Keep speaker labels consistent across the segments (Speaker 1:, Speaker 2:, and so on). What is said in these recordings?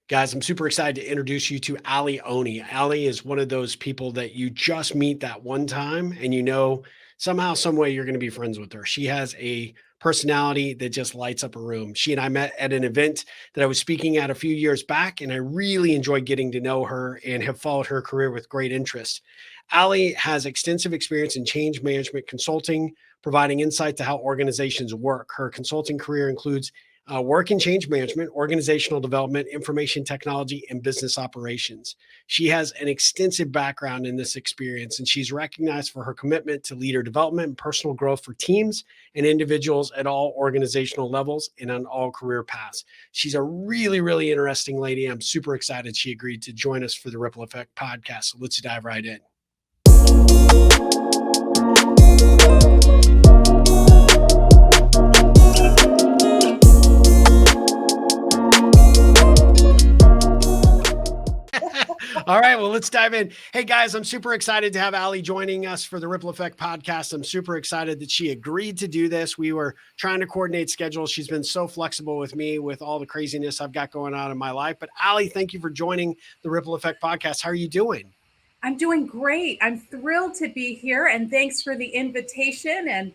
Speaker 1: Guys, I'm super excited to introduce you to Alli Onni. Alli is one of those people that you just meet that one time and you know somehow, some way you're going to be friends with her. She has a personality that just lights up a room. She and I met at an event that I was speaking at a few years back, and I really enjoyed getting to know her and have followed her career with great interest. Alli has extensive experience in change management consulting, providing insight to how organizations work. Her consulting career includes work in change management, organizational development, information technology, and business operations. She has an extensive background in this experience, and she's recognized for her commitment to leader development and personal growth for teams and individuals at all organizational levels and on all career paths. She's a really, really interesting lady. I'm super excited she agreed to join us for the Ripple Effect podcast. So let's dive right in. All right, well, let's dive in. Hey, guys, I'm super excited to have Alli joining us for the Ripple Effect podcast. I'm super excited that she agreed to do this. We were trying to coordinate schedules. She's been so flexible with me with all the craziness I've got going on in my life. But Alli, thank you for joining the Ripple Effect podcast. How are you doing?
Speaker 2: I'm doing great. I'm thrilled to be here, and thanks for the invitation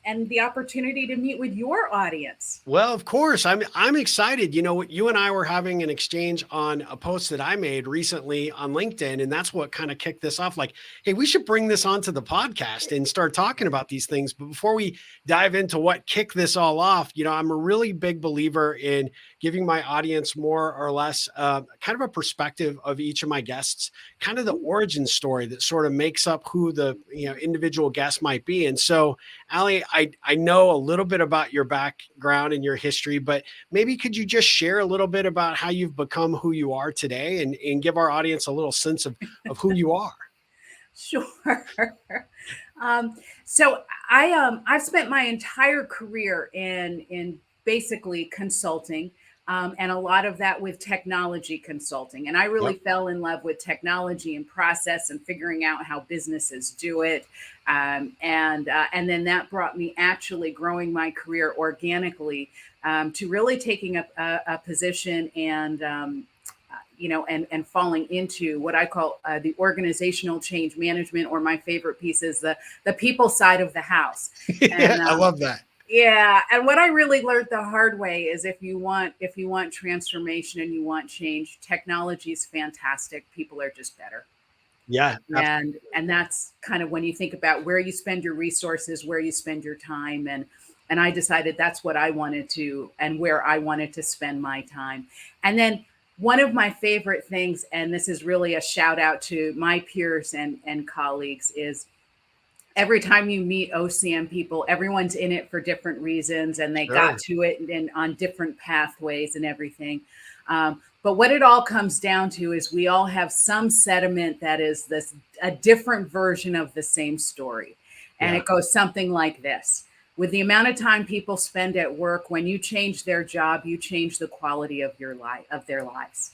Speaker 2: and the opportunity to meet with your audience.
Speaker 1: Well, of course, I'm excited. You know, you and I were having an exchange on a post that I made recently on LinkedIn, and that's what kind of kicked this off. Like, hey, we should bring this onto the podcast and start talking about these things. But before we dive into what kicked this all off, you know, I'm a really big believer in giving my audience more or less kind of a perspective of each of my guests, kind of the origin story that sort of makes up who the individual guest might be. And so, Alli, I know a little bit about your background and your history, but maybe could you just share a little bit about how you've become who you are today and give our audience a little sense of who you are?
Speaker 2: Sure. um, I've spent my entire career in basically consulting. And a lot of that with technology consulting. And I really
Speaker 1: Yep.
Speaker 2: fell in love with technology and process and figuring out how businesses do it. And then that brought me actually growing my career organically to really taking a position and falling into what I call the organizational change management, or my favorite piece is the people side of the house. And
Speaker 1: I love that.
Speaker 2: yeah, and what I really learned the hard way is if you want transformation and you want change, technology is fantastic. People are just better.
Speaker 1: Yeah.
Speaker 2: And that's kind of when you think about where you spend your resources, where you spend your time, and I decided that's what I wanted to and where I wanted to spend my time. And then one of my favorite things, and this is really a shout out to my peers and colleagues, is every time you meet OCM people, everyone's in it for different reasons and they got
Speaker 1: Sure.
Speaker 2: to it and on different pathways and everything. But what it all comes down to is we all have some sediment that is a different version of the same story. And
Speaker 1: Yeah.
Speaker 2: it goes something like this. With the amount of time people spend at work, when you change their job, you change the quality of their lives.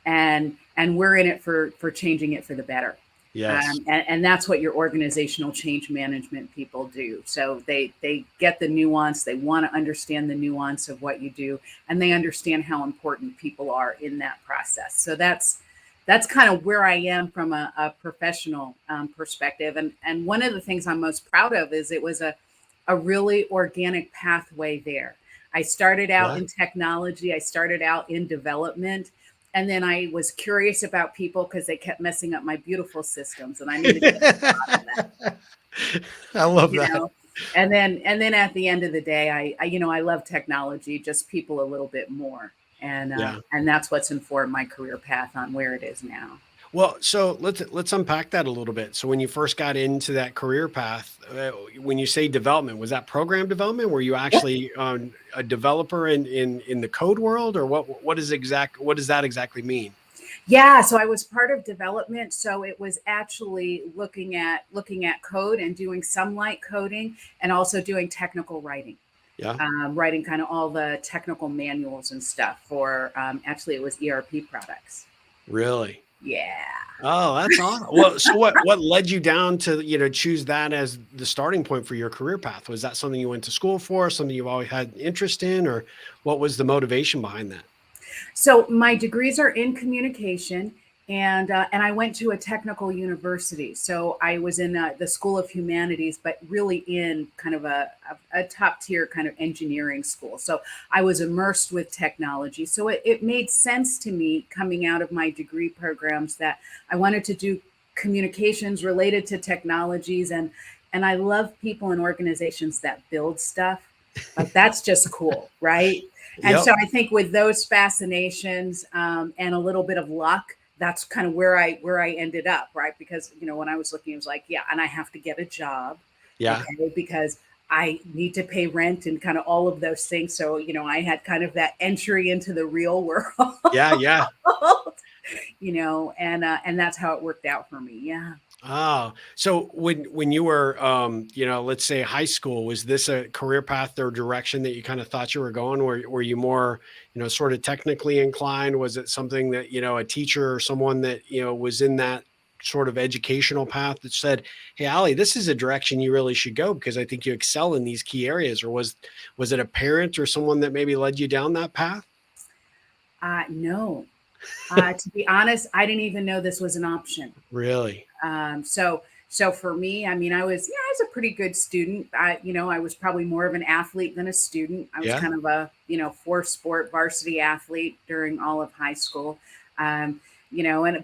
Speaker 2: And we're in it for changing it for the better.
Speaker 1: Yes.
Speaker 2: And that's what your organizational change management people do. So they get the nuance, they want to understand the nuance of what you do, and they understand how important people are in that process. So that's kind of where I am from a professional perspective. And one of the things I'm most proud of is it was a really organic pathway there. I started out
Speaker 1: Yeah.
Speaker 2: in technology, I started out in development. And then I was curious about people because they kept messing up my beautiful systems, and I needed to get out of that,
Speaker 1: I love
Speaker 2: you
Speaker 1: that.
Speaker 2: know. And then at the end of the day, I love technology, just people a little bit more,
Speaker 1: Yeah.
Speaker 2: and that's what's informed my career path on where it is now.
Speaker 1: Well, so let's unpack that a little bit. So when you first got into that career path, when you say development, was that program development? Were you actually a developer in the code world, or what does that exactly mean?
Speaker 2: Yeah, so I was part of development. So it was actually looking at code and doing some light coding, and also doing technical writing.
Speaker 1: Yeah,
Speaker 2: Writing kind of all the technical manuals and stuff for actually it was ERP products.
Speaker 1: really.
Speaker 2: Yeah.
Speaker 1: Oh, that's awesome. Well, so what led you down to choose that as the starting point for your career path? Was that something you went to school for, something you've always had interest in, or what was the motivation behind that?
Speaker 2: So my degrees are in communication, and I went to a technical university. So I was in the School of Humanities, but really in kind of a top tier kind of engineering school. So I was immersed with technology. So it made sense to me coming out of my degree programs that I wanted to do communications related to technologies, and I love people and organizations that build stuff. Like that's just cool, right? And
Speaker 1: Yep.
Speaker 2: so I think with those fascinations and a little bit of luck, that's kind of where I ended up, right? Because when I was looking, it was like, yeah, and I have to get a job,
Speaker 1: Yeah.
Speaker 2: okay, because I need to pay rent and kind of all of those things. So I had kind of that entry into the real world,
Speaker 1: Yeah. Yeah.
Speaker 2: and that's how it worked out for me. Yeah.
Speaker 1: Oh, so when you were, let's say high school, was this a career path or direction that you kind of thought you were going? Were you more, sort of technically inclined? Was it something that, a teacher or someone that, was in that sort of educational path that said, "Hey, Allie, this is a direction you really should go because I think you excel in these key areas," or was it a parent or someone that maybe led you down that path?
Speaker 2: No. To be honest, I didn't even know this was an option.
Speaker 1: Really?
Speaker 2: So for me, I mean, I was a pretty good student. I was probably more of an athlete than a student. I was
Speaker 1: Yeah.
Speaker 2: kind of a, four sport varsity athlete during all of high school. But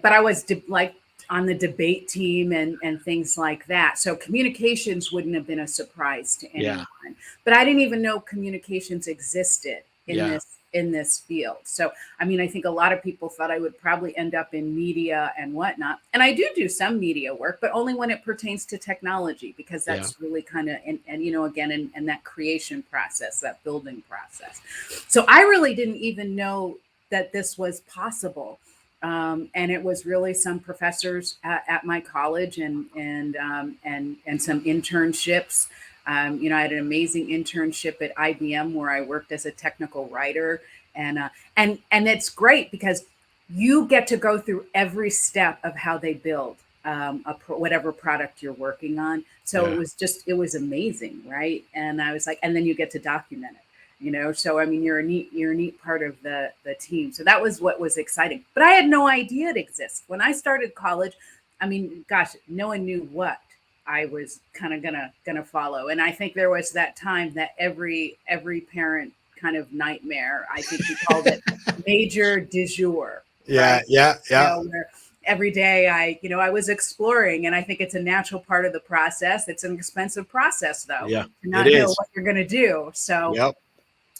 Speaker 2: I was like on the debate team and things like that. So communications wouldn't have been a surprise to
Speaker 1: Yeah.
Speaker 2: anyone. But I didn't even know communications existed in
Speaker 1: Yeah.
Speaker 2: this field. So I mean, I think a lot of people thought I would probably end up in media and whatnot. And I do some media work, but only when it pertains to technology, because
Speaker 1: Yeah.
Speaker 2: that's really kind of, and again, in that creation process, that building process. So I really didn't even know that this was possible. And it was really some professors at my college and some internships. I had an amazing internship at IBM where I worked as a technical writer, and it's great because you get to go through every step of how they build whatever product you're working on. So
Speaker 1: Yeah.
Speaker 2: it was amazing, right? And I was like, and then you get to document it. So I mean, you're a neat part of the team. So that was what was exciting. But I had no idea it exists when I started college. I mean, gosh, no one knew what I was kind of gonna follow. And I think there was that time that every parent kind of nightmare. I think we called it major du jour,
Speaker 1: Yeah.
Speaker 2: right?
Speaker 1: Yeah. Yeah.
Speaker 2: Where every day I was exploring, and I think it's a natural part of the process. It's an expensive process though,
Speaker 1: Yeah.
Speaker 2: to
Speaker 1: It
Speaker 2: not know
Speaker 1: is.
Speaker 2: what you're gonna do. So
Speaker 1: Yep.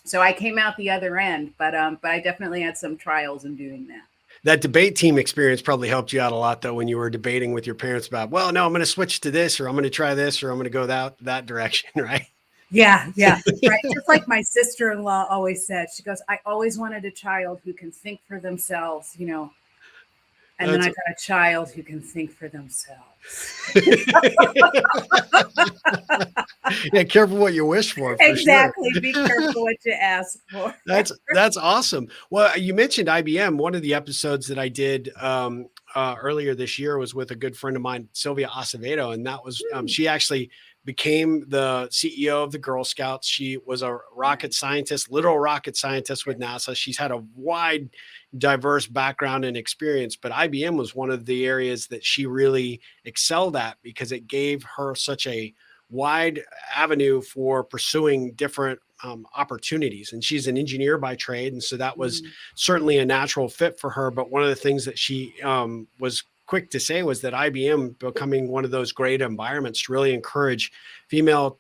Speaker 2: so I came out the other end, but I definitely had some trials in doing that.
Speaker 1: That debate team experience probably helped you out a lot though when you were debating with your parents about, well, no, I'm going to switch to this, or I'm going to try this, or I'm going to go that direction, right?
Speaker 2: Yeah, yeah, right. Just like my sister-in-law always said, she goes, "I always wanted a child who can think for themselves, and then
Speaker 1: That's
Speaker 2: I got a child who can think for themselves."
Speaker 1: yeah, careful what you wish for sure.
Speaker 2: Exactly. Be careful what you ask for.
Speaker 1: That's awesome. Well, you mentioned IBM. One of the episodes that I did earlier this year was with a good friend of mine, Sylvia Acevedo, and that was
Speaker 2: Hmm.
Speaker 1: she actually became the CEO of the Girl Scouts. She was a rocket scientist, literal rocket scientist with NASA. She's had a wide, diverse background and experience, but IBM was one of the areas that she really excelled at because it gave her such a wide avenue for pursuing different opportunities. And she's an engineer by trade. And so that was
Speaker 2: Mm,
Speaker 1: certainly a natural fit for her. But one of the things that she was quick to say was that IBM becoming one of those great environments to really encourage female,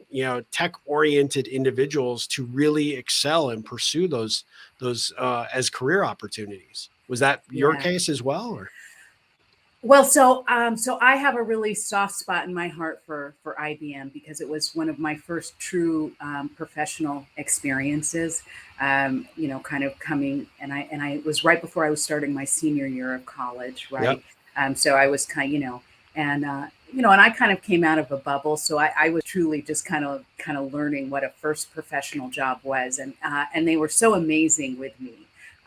Speaker 1: tech oriented individuals to really excel and pursue those as career opportunities. Was that your
Speaker 2: yeah.
Speaker 1: case as well? Or
Speaker 2: Well, so I have a really soft spot in my heart for IBM because it was one of my first true professional experiences. Kind of coming, and I it was right before I was starting my senior year of college,
Speaker 1: yep.
Speaker 2: right? So I was kind, and I kind of came out of a bubble, so I was truly just kind of learning what a first professional job was, and they were so amazing with me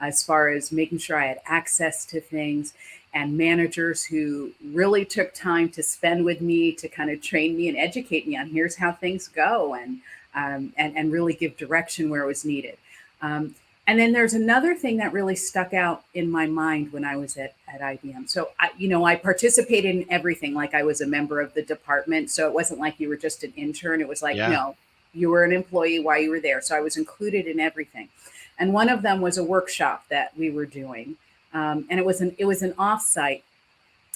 Speaker 2: as far as making sure I had access to things, and managers who really took time to spend with me to kind of train me and educate me on here's how things go, and really give direction where it was needed. Um, And then there's another thing that really stuck out in my mind when I was at IBM. So I participated in everything. Like I was a member of the department. So it wasn't like you were just an intern. It was like,
Speaker 1: Yeah.
Speaker 2: no, you were an employee while you were there. So I was included in everything. And one of them was a workshop that we were doing. And it was an offsite.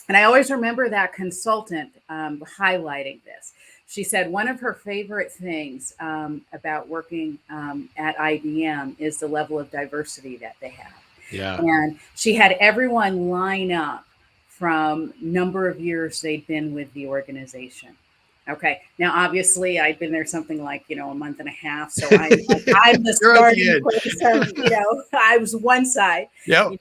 Speaker 2: And I always remember that consultant highlighting this. She said one of her favorite things about working at IBM is the level of diversity that they have.
Speaker 1: Yeah.
Speaker 2: And she had everyone line up from number of years they'd been with the organization. Okay. Now, obviously, I'd been there something like, a month and a half. So I'm the
Speaker 1: You're at the
Speaker 2: starting
Speaker 1: edge.
Speaker 2: place of, I was one side.
Speaker 1: Yep.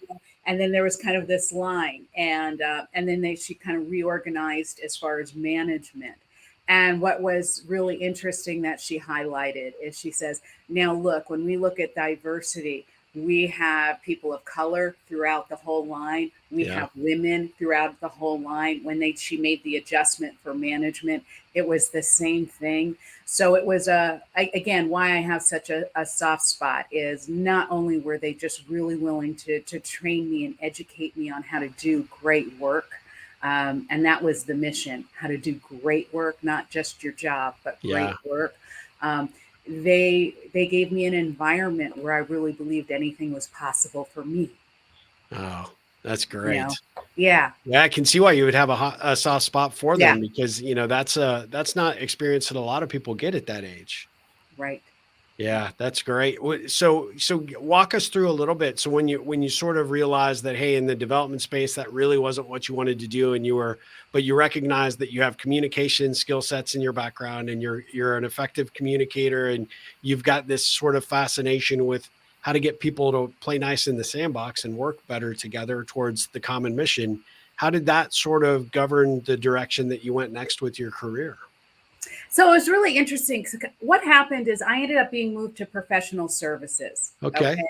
Speaker 2: And then there was kind of this line, and then she kind of reorganized as far as management. And what was really interesting that she highlighted is she says, now look, when we look at diversity, we have people of color throughout the whole line. We
Speaker 1: Yeah.
Speaker 2: have women throughout the whole line. She made the adjustment for management, it was the same thing. So it was again, why I have such a soft spot is not only were they just really willing to train me and educate me on how to do great work. And that was the mission: how to do great work, not just your job, but great
Speaker 1: Yeah.
Speaker 2: work. Um, they gave me an environment where I really believed anything was possible for me.
Speaker 1: Oh, that's
Speaker 2: You know,
Speaker 1: great.
Speaker 2: yeah,
Speaker 1: Yeah, I can see why you would have a soft spot for
Speaker 2: yeah,
Speaker 1: them because, that's not experience that a lot of people get at that age.
Speaker 2: right.
Speaker 1: Yeah, that's great. So walk us through a little bit. So when you sort of realized that, hey, in the development space, that really wasn't what you wanted to do, and but you recognize that you have communication skill sets in your background, and you're an effective communicator, and you've got this sort of fascination with how to get people to play nice in the sandbox and work better together towards the common mission. How did that sort of govern the direction that you went next with your career?
Speaker 2: So it was really interesting. What happened is I ended up being moved to professional services.
Speaker 1: Okay.
Speaker 2: Okay.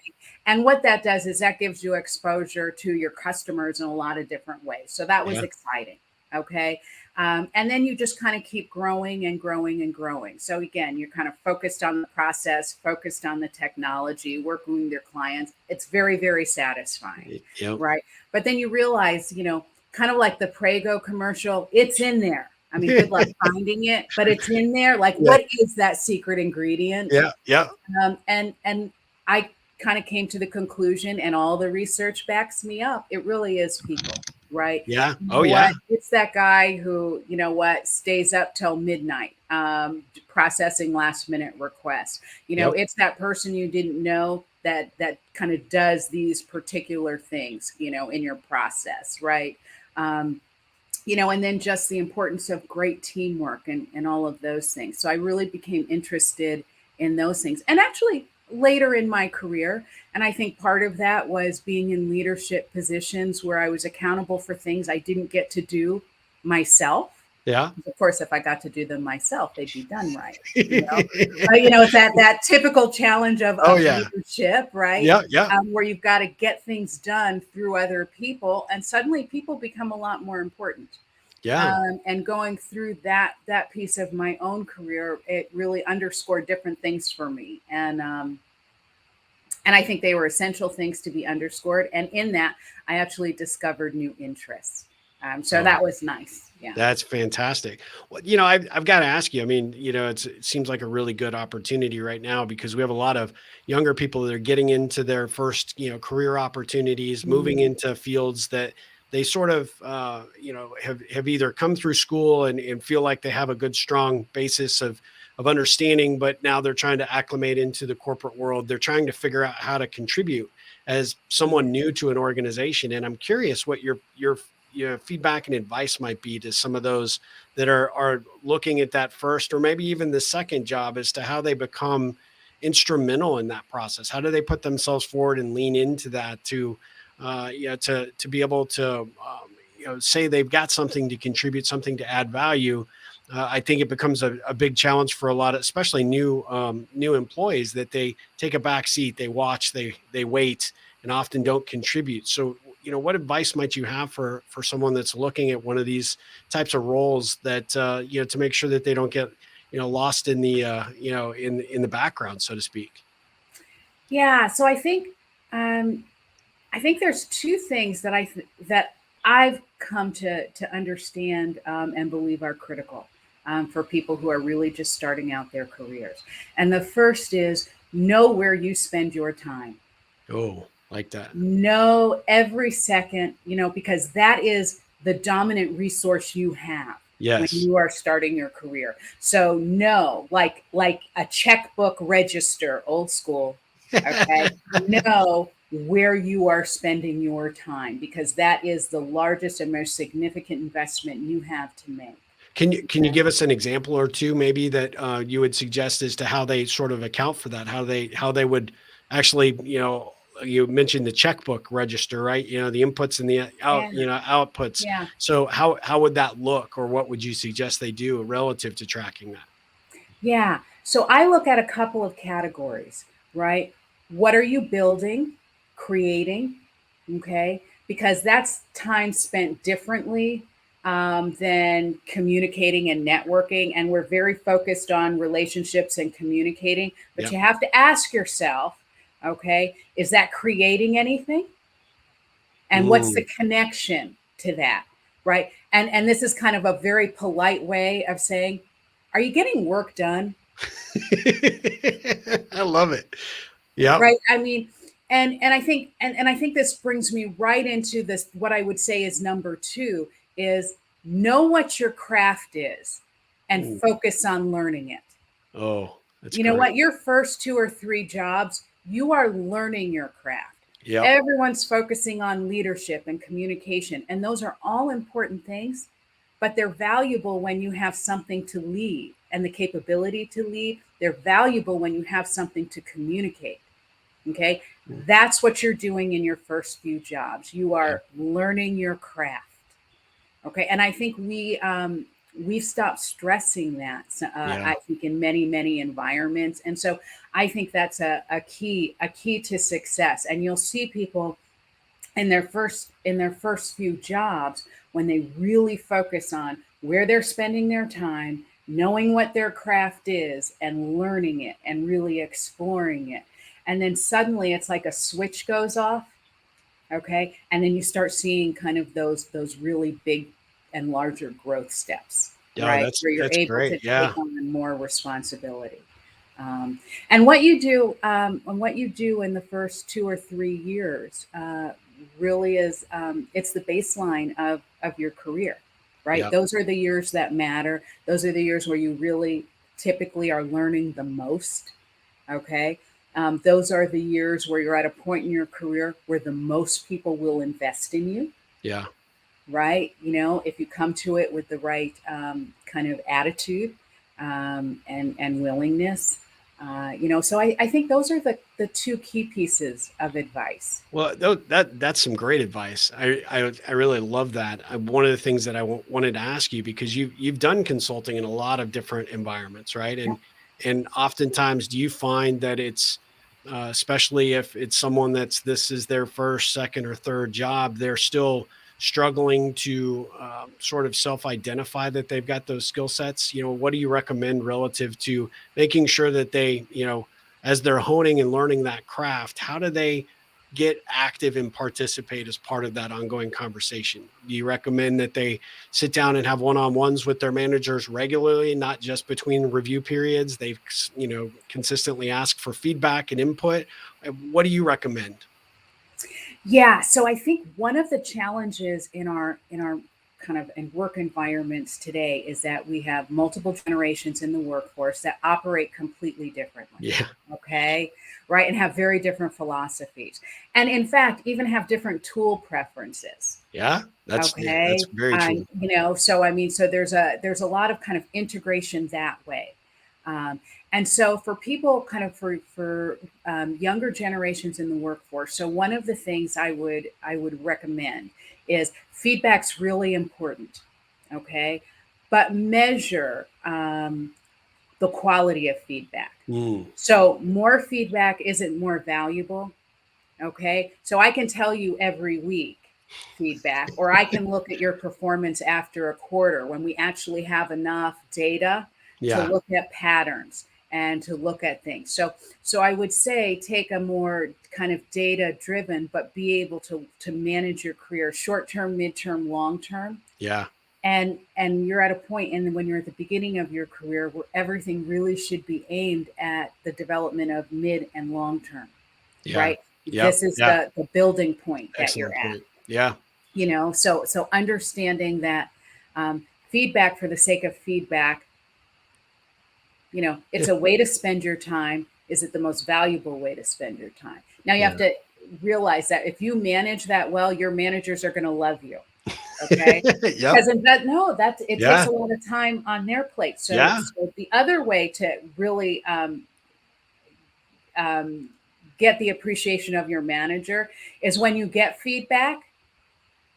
Speaker 2: And what that does is that gives you exposure to your customers in a lot of different ways. So that was
Speaker 1: Yeah.
Speaker 2: exciting. Okay. And then you just kind of keep growing and growing and growing. So again, you're kind of focused on the process, focused on the technology, working with your clients. It's very, very satisfying.
Speaker 1: Yep.
Speaker 2: Right. But then you realize, kind of like the Prego commercial, it's in there. I mean, good luck finding it, but it's in there. Like,
Speaker 1: Yeah.
Speaker 2: what is that secret ingredient?
Speaker 1: Yeah. Yeah.
Speaker 2: And I kind of came to the conclusion, and all the research backs me up. It really is people, right?
Speaker 1: Yeah.
Speaker 2: You
Speaker 1: Oh,
Speaker 2: know
Speaker 1: yeah.
Speaker 2: what? It's that guy who, stays up till midnight, processing last minute requests.
Speaker 1: Yep.
Speaker 2: It's that person you didn't know that kind of does these particular things, in your process, right? Um, and then just the importance of great teamwork and all of those things. So I really became interested in those things. And actually, later in my career, and I think part of that was being in leadership positions where I was accountable for things I didn't get to do myself.
Speaker 1: Yeah.
Speaker 2: Of course, if I got to do them myself, they'd be done right. It's that typical challenge of,
Speaker 1: Oh,
Speaker 2: of
Speaker 1: yeah.
Speaker 2: leadership, right?
Speaker 1: Yeah. Yeah.
Speaker 2: Where you've got to get things done through other people, and suddenly people become a lot more important.
Speaker 1: Yeah.
Speaker 2: And going through that piece of my own career, it really underscored different things for me, and I think they were essential things to be underscored. And in that, I actually discovered new interests. So
Speaker 1: Oh,
Speaker 2: that was nice. Yeah.
Speaker 1: that's fantastic. Well, I've got to ask you. I mean, it seems like a really good opportunity right now because we have a lot of younger people that are getting into their first, career opportunities, moving
Speaker 2: Mhm.
Speaker 1: into fields that they sort of, have either come through school and feel like they have a good, strong basis of understanding, but now they're trying to acclimate into the corporate world. They're trying to figure out how to contribute as someone new to an organization. And I'm curious what your feedback and advice might be to some of those that are looking at that first or maybe even the second job as to how they become instrumental in that process. How do they put themselves forward and lean into that to be able to say they've got something to contribute, something to add value. I think it becomes a big challenge for a lot of, especially new employees, that they take a back seat, they watch, they wait, and often don't contribute. So, what advice might you have for someone that's looking at one of these types of roles that to make sure that they don't get lost in the in the background, so to speak?
Speaker 2: Yeah. So I think there's two things that that I've come to understand and believe are critical for people who are really just starting out their careers. And the first is know where you spend your time.
Speaker 1: Oh, like that.
Speaker 2: Know every second, because that is the dominant resource you have when
Speaker 1: Yes.
Speaker 2: you are starting your career. So know, like a checkbook register, old school, okay? Know where you are spending your time because that is the largest and most significant investment you have to make.
Speaker 1: Can you give us an example or two maybe that you would suggest as to how they sort of account for that? How they would actually, you mentioned the checkbook register, right? The inputs and the
Speaker 2: Yeah,
Speaker 1: outputs.
Speaker 2: yeah.
Speaker 1: So how would that look, or what would you suggest they do relative to tracking that?
Speaker 2: Yeah. So I look at a couple of categories, right? What are you building, creating? Okay. Because that's time spent differently than communicating and networking. And we're very focused on relationships and communicating. But
Speaker 1: Yeah.
Speaker 2: you have to ask yourself, okay, is that creating anything? And what's the
Speaker 1: Mm.
Speaker 2: connection to that? Right. And this is kind of a very polite way of saying, are you getting work done?
Speaker 1: I love it. Yep.
Speaker 2: Right? I mean, and I think and I think this brings me right into this what I would say is number 2 is know what your craft is and
Speaker 1: Ooh.
Speaker 2: focus on learning it.
Speaker 1: Oh, that's
Speaker 2: You know
Speaker 1: great.
Speaker 2: what? Your first 2 or 3 jobs, you are learning your craft.
Speaker 1: Yep.
Speaker 2: Everyone's focusing on leadership and communication, and those are all important things, but they're valuable when you have something to lead and the capability to lead. They're valuable when you have something to communicate. Okay.
Speaker 1: Mm.
Speaker 2: That's what you're doing in your first few jobs. You
Speaker 1: Yeah.
Speaker 2: are learning your craft. Okay. And I think we've stopped stressing that,
Speaker 1: Yeah.
Speaker 2: I think, in many, many environments. And so I think that's a key to success. And you'll see people in their first few jobs when they really focus on where they're spending their time, knowing what their craft is and learning it and really exploring it. And then suddenly it's like a switch goes off, okay? And then you start seeing kind of those really big and larger growth steps,
Speaker 1: Yeah,
Speaker 2: right?
Speaker 1: that's
Speaker 2: Where you're
Speaker 1: that's
Speaker 2: able to
Speaker 1: great. Yeah.
Speaker 2: take on more responsibility. And what you do, and what you do in the first 2 or 3 years, really is it's the baseline of your career, right?
Speaker 1: Yep.
Speaker 2: Those are the years that matter. Those are the years where you really typically are learning the most. Okay. Those are the years where you're at a point in your career where the most people will invest in you,
Speaker 1: Yeah.
Speaker 2: right? If you come to it with the right kind of attitude and willingness. So I think those are the two key pieces of advice.
Speaker 1: Well, that's some great advice. I really love that. One of the things that I wanted to ask you, because you've done consulting in a lot of different environments, right?
Speaker 2: Yeah.
Speaker 1: And oftentimes, do you find that it's especially if it's someone this is their first, second, or third job, they're still struggling to sort of self-identify that they've got those skill sets? What do you recommend relative to making sure that they, as they're honing and learning that craft, how do they get active and participate as part of that ongoing conversation? Do you recommend that they sit down and have one-on-ones with their managers regularly, not just between review periods? They, consistently ask for feedback and input. What do you recommend?
Speaker 2: Yeah, so I think one of the challenges in our kind of in work environments today is that we have multiple generations in the workforce that operate completely differently.
Speaker 1: Yeah.
Speaker 2: Okay, right, and have very different philosophies, and in fact, even have different tool preferences.
Speaker 1: Yeah. That's
Speaker 2: Okay,
Speaker 1: very true.
Speaker 2: so I mean, so there's a lot of kind of integration that way. And so for people kind of for younger generations in the workforce, so one of the things I would recommend is feedback's really important, okay, but measure the quality of feedback.
Speaker 1: Mm.
Speaker 2: So more feedback isn't more valuable. Okay. So I can tell you every week feedback, or I can look at your performance after a quarter when we actually have enough data to
Speaker 1: Yeah.
Speaker 2: look at patterns and to look at things. So I would say take a more kind of data driven, but be able to manage your career short term, midterm, long term.
Speaker 1: Yeah.
Speaker 2: And you're at a point in when you're at the beginning of your career where everything really should be aimed at the development of mid and long term,
Speaker 1: Yeah.
Speaker 2: right?
Speaker 1: Yep.
Speaker 2: This is
Speaker 1: Yeah.
Speaker 2: the building point that you're
Speaker 1: Excellent
Speaker 2: at.
Speaker 1: point. Yeah.
Speaker 2: So understanding that feedback for the sake of feedback, it's a way to spend your time. Is it the most valuable way to spend your time? Now you
Speaker 1: Yeah.
Speaker 2: have to realize that if you manage that well, your managers are going to love you. Okay.
Speaker 1: Yep.
Speaker 2: Because it takes
Speaker 1: Yeah.
Speaker 2: a lot of time on their plate. So,
Speaker 1: Yeah.
Speaker 2: so the other way to really get the appreciation of your manager is when you get feedback,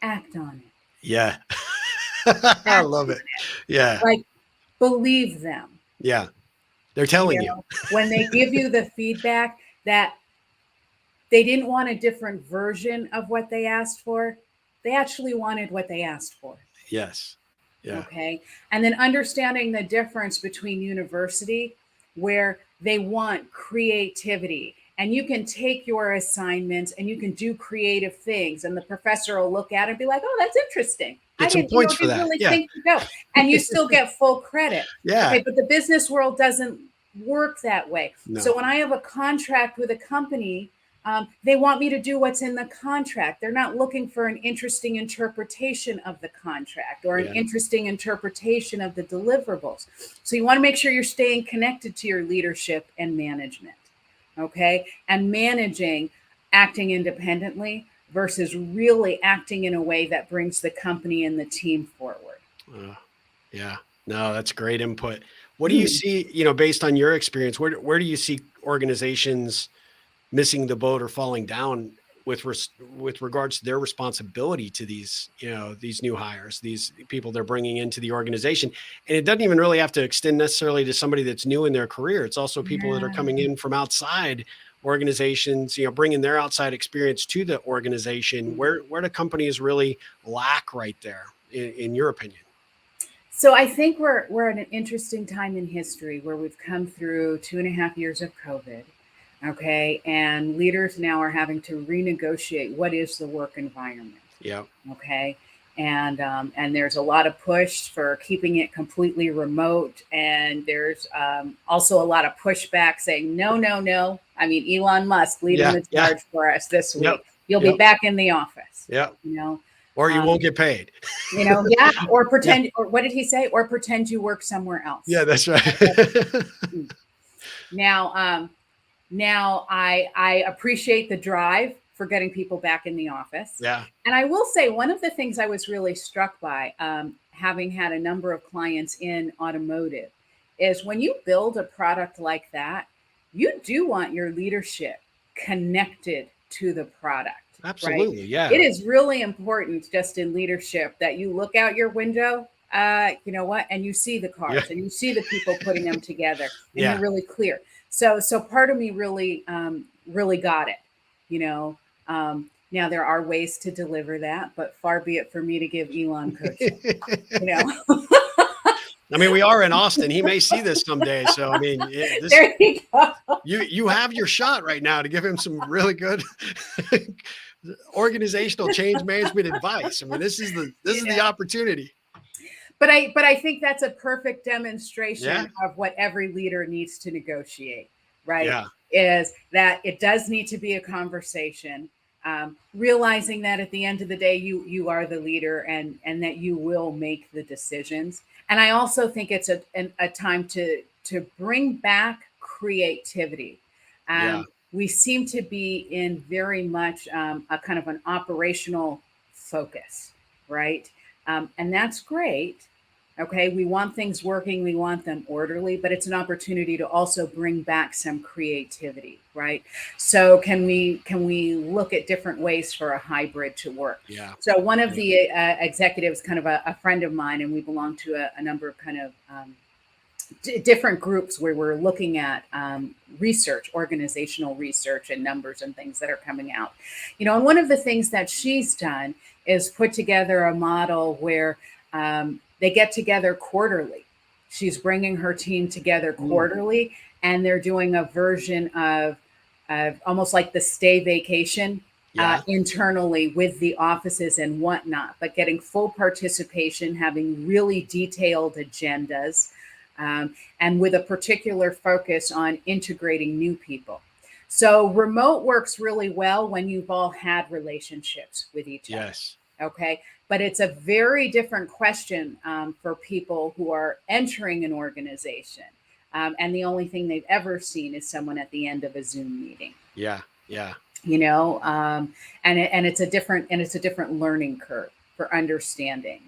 Speaker 2: act on it.
Speaker 1: Yeah. I
Speaker 2: Act
Speaker 1: love
Speaker 2: on
Speaker 1: it.
Speaker 2: it.
Speaker 1: Yeah.
Speaker 2: Like, believe them.
Speaker 1: Yeah. They're telling you.
Speaker 2: When they give you the feedback that they didn't want a different version of what they asked for, they actually wanted what they asked for.
Speaker 1: Yes. Yeah.
Speaker 2: Okay. And then understanding the difference between university, where they want creativity, and you can take your assignments and you can do creative things, and the professor will look at it and be like, "Oh, that's interesting. I
Speaker 1: Get some
Speaker 2: didn't,
Speaker 1: points for
Speaker 2: didn't
Speaker 1: that.
Speaker 2: really
Speaker 1: Yeah.
Speaker 2: think to go," and you still get full credit.
Speaker 1: Yeah.
Speaker 2: Okay, but the business world doesn't work that way.
Speaker 1: No.
Speaker 2: So when I have a contract with a company, they want me to do what's in the contract. They're not looking for an interesting interpretation of the contract or an
Speaker 1: Yeah.
Speaker 2: interesting interpretation of the deliverables. So you want to make sure you're staying connected to your leadership and management, okay? And managing, acting independently versus really acting in a way that brings the company and the team forward.
Speaker 1: Yeah. No, that's great input. What do you see, based on your experience, where do you see organizations missing the boat or falling down with regards to their responsibility to these new hires, these people they're bringing into the organization? And it doesn't even really have to extend necessarily to somebody that's new in their career. It's also people that are coming
Speaker 2: Yeah.
Speaker 1: in from outside organizations, bringing their outside experience to the organization. Where do companies really lack right there, in your opinion?
Speaker 2: So I think we're at an interesting time in history where we've come through 2.5 years of COVID. Okay. And leaders now are having to renegotiate what is the work environment.
Speaker 1: Yeah.
Speaker 2: Okay. And there's a lot of push for keeping it completely remote. And there's also a lot of pushback saying, no, no, no. I mean, Elon Musk leading
Speaker 1: Yeah.
Speaker 2: the
Speaker 1: Yeah.
Speaker 2: charge for us this week.
Speaker 1: Yep.
Speaker 2: You'll
Speaker 1: Yep.
Speaker 2: be back in the office.
Speaker 1: Yeah.
Speaker 2: You
Speaker 1: Or you
Speaker 2: know,
Speaker 1: won't get paid.
Speaker 2: yeah, or
Speaker 1: Yeah.
Speaker 2: pretend, or what did he say? Or pretend you work somewhere else.
Speaker 1: Yeah, that's right.
Speaker 2: Now, now I appreciate the drive for getting people back in the office.
Speaker 1: Yeah.
Speaker 2: And I will say one of the things I was really struck by, having had a number of clients in automotive, is when you build a product like that, you do want your leadership connected to the product. Right?
Speaker 1: Absolutely. Yeah.
Speaker 2: It is really important just in leadership that you look out your window, you know what, and you see the cars
Speaker 1: Yeah.
Speaker 2: and you see the people putting them together, and
Speaker 1: Yeah.
Speaker 2: you're really clear. So part of me really, really got it. Now there are ways to deliver that, but far be it for me to give Elon coaching.
Speaker 1: I mean, we are in Austin. He may see this someday. So, I mean,
Speaker 2: There you go.
Speaker 1: you have your shot right now to give him some really good organizational change management advice. I mean, this is the opportunity.
Speaker 2: But I think that's a perfect demonstration
Speaker 1: Yeah.
Speaker 2: of what every leader needs to negotiate, right?
Speaker 1: Yeah.
Speaker 2: Is that it does need to be a conversation, realizing that at the end of the day, you are the leader, and that you will make the decisions. And I also think it's a time to bring back creativity.
Speaker 1: Yeah.
Speaker 2: We seem to be in very much a kind of an operational focus, right? And that's great. Okay, we want things working, we want them orderly, but it's an opportunity to also bring back some creativity, right? So can we look at different ways for a hybrid to work?
Speaker 1: Yeah.
Speaker 2: So one of the executives, kind of a friend of mine, and we belong to a number of kind of different groups where we're looking at research, organizational research, and numbers and things that are coming out. And one of the things that she's done is put together a model where they get together quarterly. She's bringing her team together quarterly, and they're doing a version of almost like the stay vacation
Speaker 1: Yeah.
Speaker 2: internally with the offices and whatnot, but getting full participation, having really detailed agendas, and with a particular focus on integrating new people. So remote works really well when you've all had relationships with each other.
Speaker 1: Yes.
Speaker 2: Okay. But it's a very different question for people who are entering an organization. And the only thing they've ever seen is someone at the end of a Zoom meeting,
Speaker 1: Yeah. Yeah.
Speaker 2: you know, and it's a different learning curve for understanding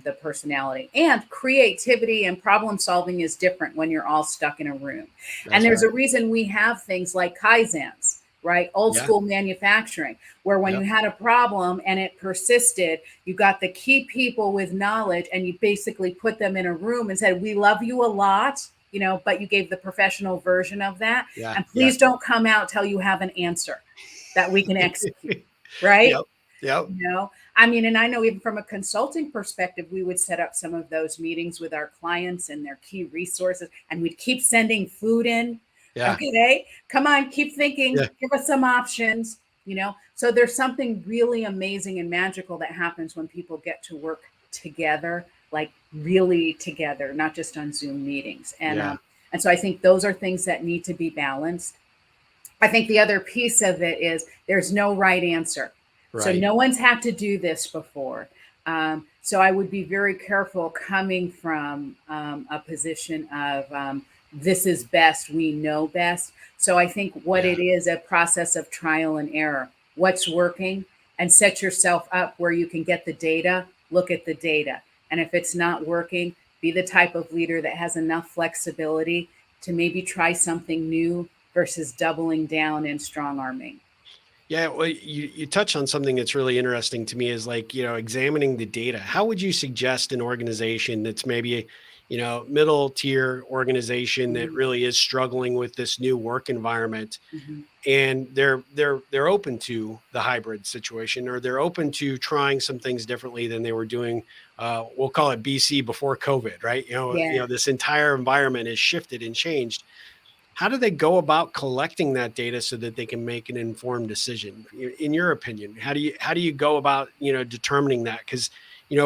Speaker 2: the personality, and creativity and problem solving is different when you're all stuck in a room. And
Speaker 1: That's
Speaker 2: there's a
Speaker 1: right.
Speaker 2: reason we have things like kaizens, right? Old
Speaker 1: Yeah.
Speaker 2: school manufacturing, where when
Speaker 1: Yep.
Speaker 2: you had a problem and it persisted, you got the key people with knowledge and you basically put them in a room and said, we love you a lot, you know, but you gave the professional version of that.
Speaker 1: Yeah.
Speaker 2: And
Speaker 1: Yeah.
Speaker 2: please don't come out till you have an answer that we can execute, right?
Speaker 1: Yep. Yep.
Speaker 2: You know, I mean, and I know even from a consulting perspective, we would set up some of those meetings with our clients and their key resources, and we'd keep sending food in.
Speaker 1: Yeah.
Speaker 2: Okay, come on, keep thinking,
Speaker 1: Yeah.
Speaker 2: give us some options, you know. So there's something really amazing and magical that happens when people get to work together, like really together, not just on Zoom meetings.
Speaker 1: Yeah.
Speaker 2: And so I think those are things that need to be balanced. I think the other piece of it is there's no right answer. So
Speaker 1: Right.
Speaker 2: no one's had to do this before. So I would be very careful coming from a position of this is best, we know best. So I think what
Speaker 1: Yeah.
Speaker 2: it is a process of trial and error. What's working, and set yourself up where you can get the data, look at the data. And if it's not working, be the type of leader that has enough flexibility to maybe try something new versus doubling down and strong arming.
Speaker 1: Yeah, well, you touch on something that's really interesting to me is like, examining the data. How would you suggest an organization that's maybe, middle tier organization that
Speaker 2: Mhm,
Speaker 1: really is struggling with this new work environment,
Speaker 2: mhm.
Speaker 1: and they're open to the hybrid situation, or they're open to trying some things differently than they were doing, we'll call it BC, before COVID, right?
Speaker 2: Yeah.
Speaker 1: This entire environment has shifted and changed. How do they go about collecting that data so that they can make an informed decision? In your opinion, how do you go about, determining that? Because,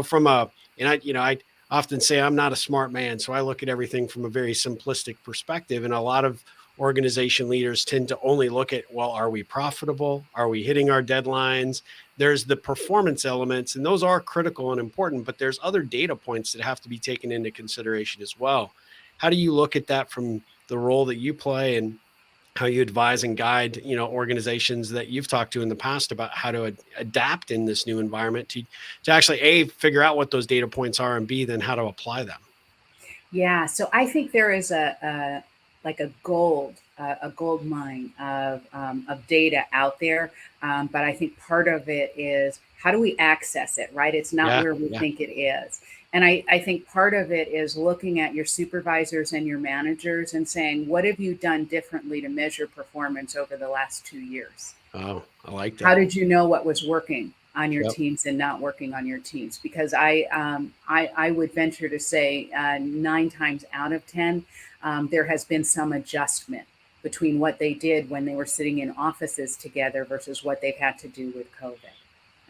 Speaker 1: from a and I often say I'm not a smart man, so I look at everything from a very simplistic perspective. And a lot of organization leaders tend to only look at, well, are we profitable? Are we hitting our deadlines? There's the performance elements, and those are critical and important, but there's other data points that have to be taken into consideration as well. How do you look at that from the role that you play, and how you advise and guide, organizations that you've talked to in the past about how to adapt in this new environment to actually A, figure out what those data points are, and B, then how to apply them?
Speaker 2: Yeah, so I think there is a like a gold mine of data out there, but I think part of it is how do we access it, right? It's not
Speaker 1: Yeah.
Speaker 2: where we
Speaker 1: Yeah.
Speaker 2: think it is, and I think part of it is looking at your supervisors and your managers and saying, what have you done differently to measure performance over the last 2 years?
Speaker 1: Oh, I like
Speaker 2: How
Speaker 1: that.
Speaker 2: did you know what was working on your
Speaker 1: Yep.
Speaker 2: teams and not working on your teams? Because I would venture to say 9 times out of 10, there has been some adjustment between what they did when they were sitting in offices together versus what they've had to do with COVID.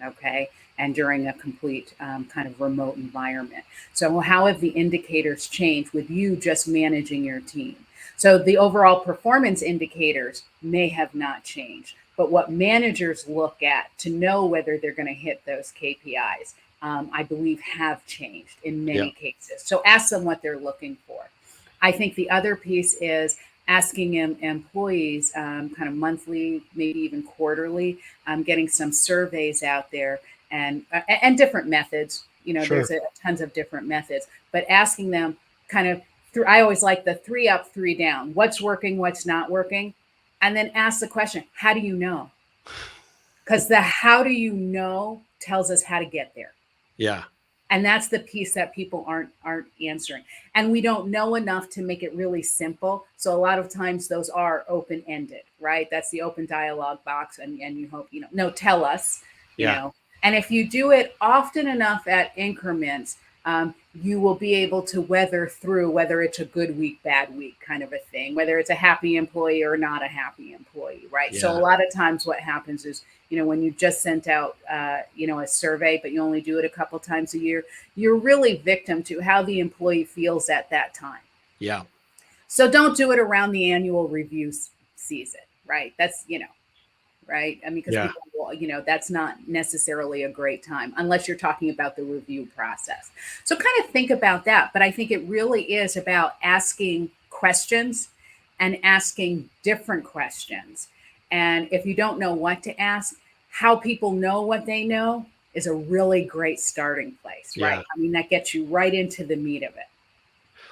Speaker 2: Okay. And during a complete kind of remote environment. So, how have the indicators changed with you just managing your team? So, the overall performance indicators may have not changed, but what managers look at to know whether they're going to hit those KPIs, I believe, have changed in many
Speaker 1: Yep.
Speaker 2: cases. So, ask them what they're looking for. I think the other piece is asking employees kind of monthly, maybe even quarterly, getting some surveys out there and different methods. You know, there's
Speaker 1: Sure.
Speaker 2: tons of different methods, but asking them kind of through. I always like the 3 up, 3 down. What's working, what's not working, and then ask the question, how do you know? Because the how do you know tells us how to get there.
Speaker 1: Yeah.
Speaker 2: And that's the piece that people aren't answering, and we don't know enough to make it really simple. So a lot of times those are open ended, right? That's the open dialogue box, and you hope, no, tell us, you
Speaker 1: Yeah.
Speaker 2: know and if you do it often enough at increments, you will be able to weather through whether it's a good week, bad week kind of a thing, whether it's a happy employee or not a happy employee, right? So a
Speaker 1: Yeah.
Speaker 2: lot of times what happens is, when you just sent out, a survey, but you only do it a couple times a year, you're really victim to how the employee feels at that time.
Speaker 1: Yeah.
Speaker 2: So don't do it around the annual review season, right? That's, right? I mean, because
Speaker 1: Yeah.
Speaker 2: people will, that's not necessarily a great time unless you're talking about the review process. So kind of think about that. But I think it really is about asking questions and asking different questions. And if you don't know what to ask, how people know what they know is a really great starting place, right?
Speaker 1: Yeah.
Speaker 2: I mean, that gets you right into the meat of it.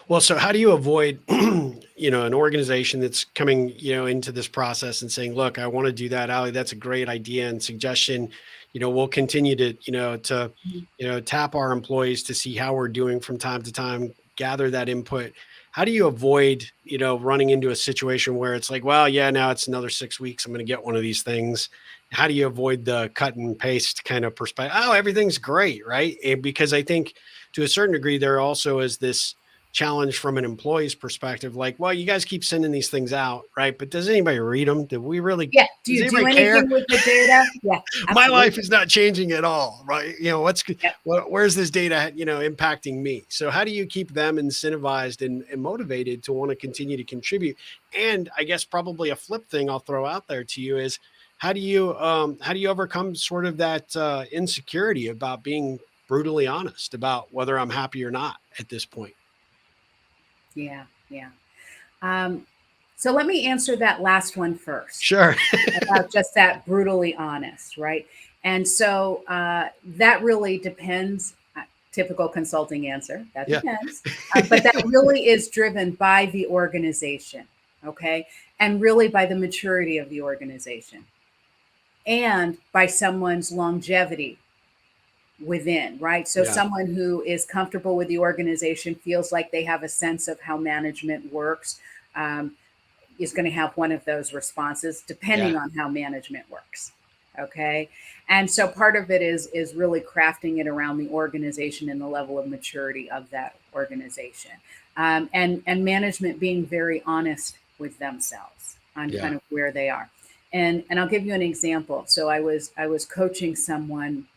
Speaker 1: Well, so how do you avoid, an organization that's coming, into this process and saying, look, I want to do that, Alli, that's a great idea and suggestion. We'll continue to,
Speaker 2: Mhm.
Speaker 1: tap our employees to see how we're doing from time to time, gather that input. How do you avoid, running into a situation where it's like, well, yeah, now it's another 6 weeks, I'm going to get one of these things. How do you avoid the cut and paste kind of perspective? Oh, everything's great, right? And because I think to a certain degree, there also is this challenge from an employee's perspective, like, well, you guys keep sending these things out, right? But does anybody read them?
Speaker 2: Yeah. Do
Speaker 1: Does
Speaker 2: you do
Speaker 1: anybody care?
Speaker 2: anything with the data? Yeah,
Speaker 1: My life
Speaker 2: absolutely.
Speaker 1: is not changing at all, right?
Speaker 2: Yep.
Speaker 1: Where's this data, impacting me? So how do you keep them incentivized and motivated to want to continue to contribute? And I guess probably a flip thing I'll throw out there to you is how do you overcome sort of that insecurity about being brutally honest about whether I'm happy or not at this point?
Speaker 2: Yeah. Yeah. Um, so let me answer that last one first
Speaker 1: Sure.
Speaker 2: about just that brutally honest, right? And so that really depends. Typical consulting answer, that
Speaker 1: Yeah.
Speaker 2: depends. But that really is driven by the organization, okay? And really by the maturity of the organization and by someone's longevity within, right? So
Speaker 1: Yeah.
Speaker 2: someone who is comfortable with the organization, feels like they have a sense of how management works, um, is going to have one of those responses
Speaker 1: Yeah.
Speaker 2: depending on how management works. Okay. And so part of it is really crafting it around the organization and the level of maturity of that organization. And management being very honest with themselves on
Speaker 1: Yeah.
Speaker 2: kind of where they are. And I'll give you an example. So I was coaching someone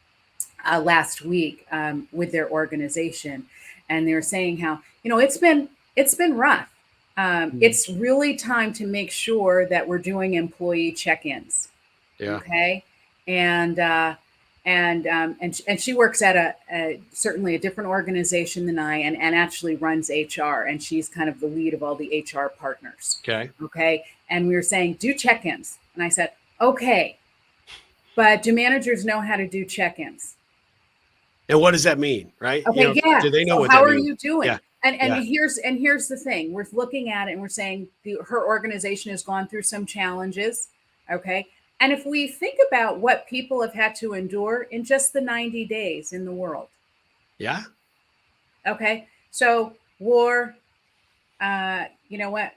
Speaker 2: last week with their organization, and they were saying how it's been rough.
Speaker 1: Mm.
Speaker 2: It's really time to make sure that we're doing employee check-ins,
Speaker 1: Yeah.
Speaker 2: okay? And and she works at a certainly a different organization than I, and actually runs HR, and she's kind of the lead of all the HR partners,
Speaker 1: Okay.
Speaker 2: okay? And we were saying do check-ins, and I said okay, but do managers know how to do check-ins?
Speaker 1: And what does that mean? Right.
Speaker 2: Okay, yeah.
Speaker 1: Do they know
Speaker 2: So
Speaker 1: what
Speaker 2: how
Speaker 1: that
Speaker 2: are
Speaker 1: means?
Speaker 2: you doing?
Speaker 1: Yeah.
Speaker 2: And
Speaker 1: Yeah.
Speaker 2: here's the thing. We're looking at it and we're saying her organization has gone through some challenges. Okay. And if we think about what people have had to endure in just the 90 days in the world,
Speaker 1: Yeah.
Speaker 2: okay. So war, you know what?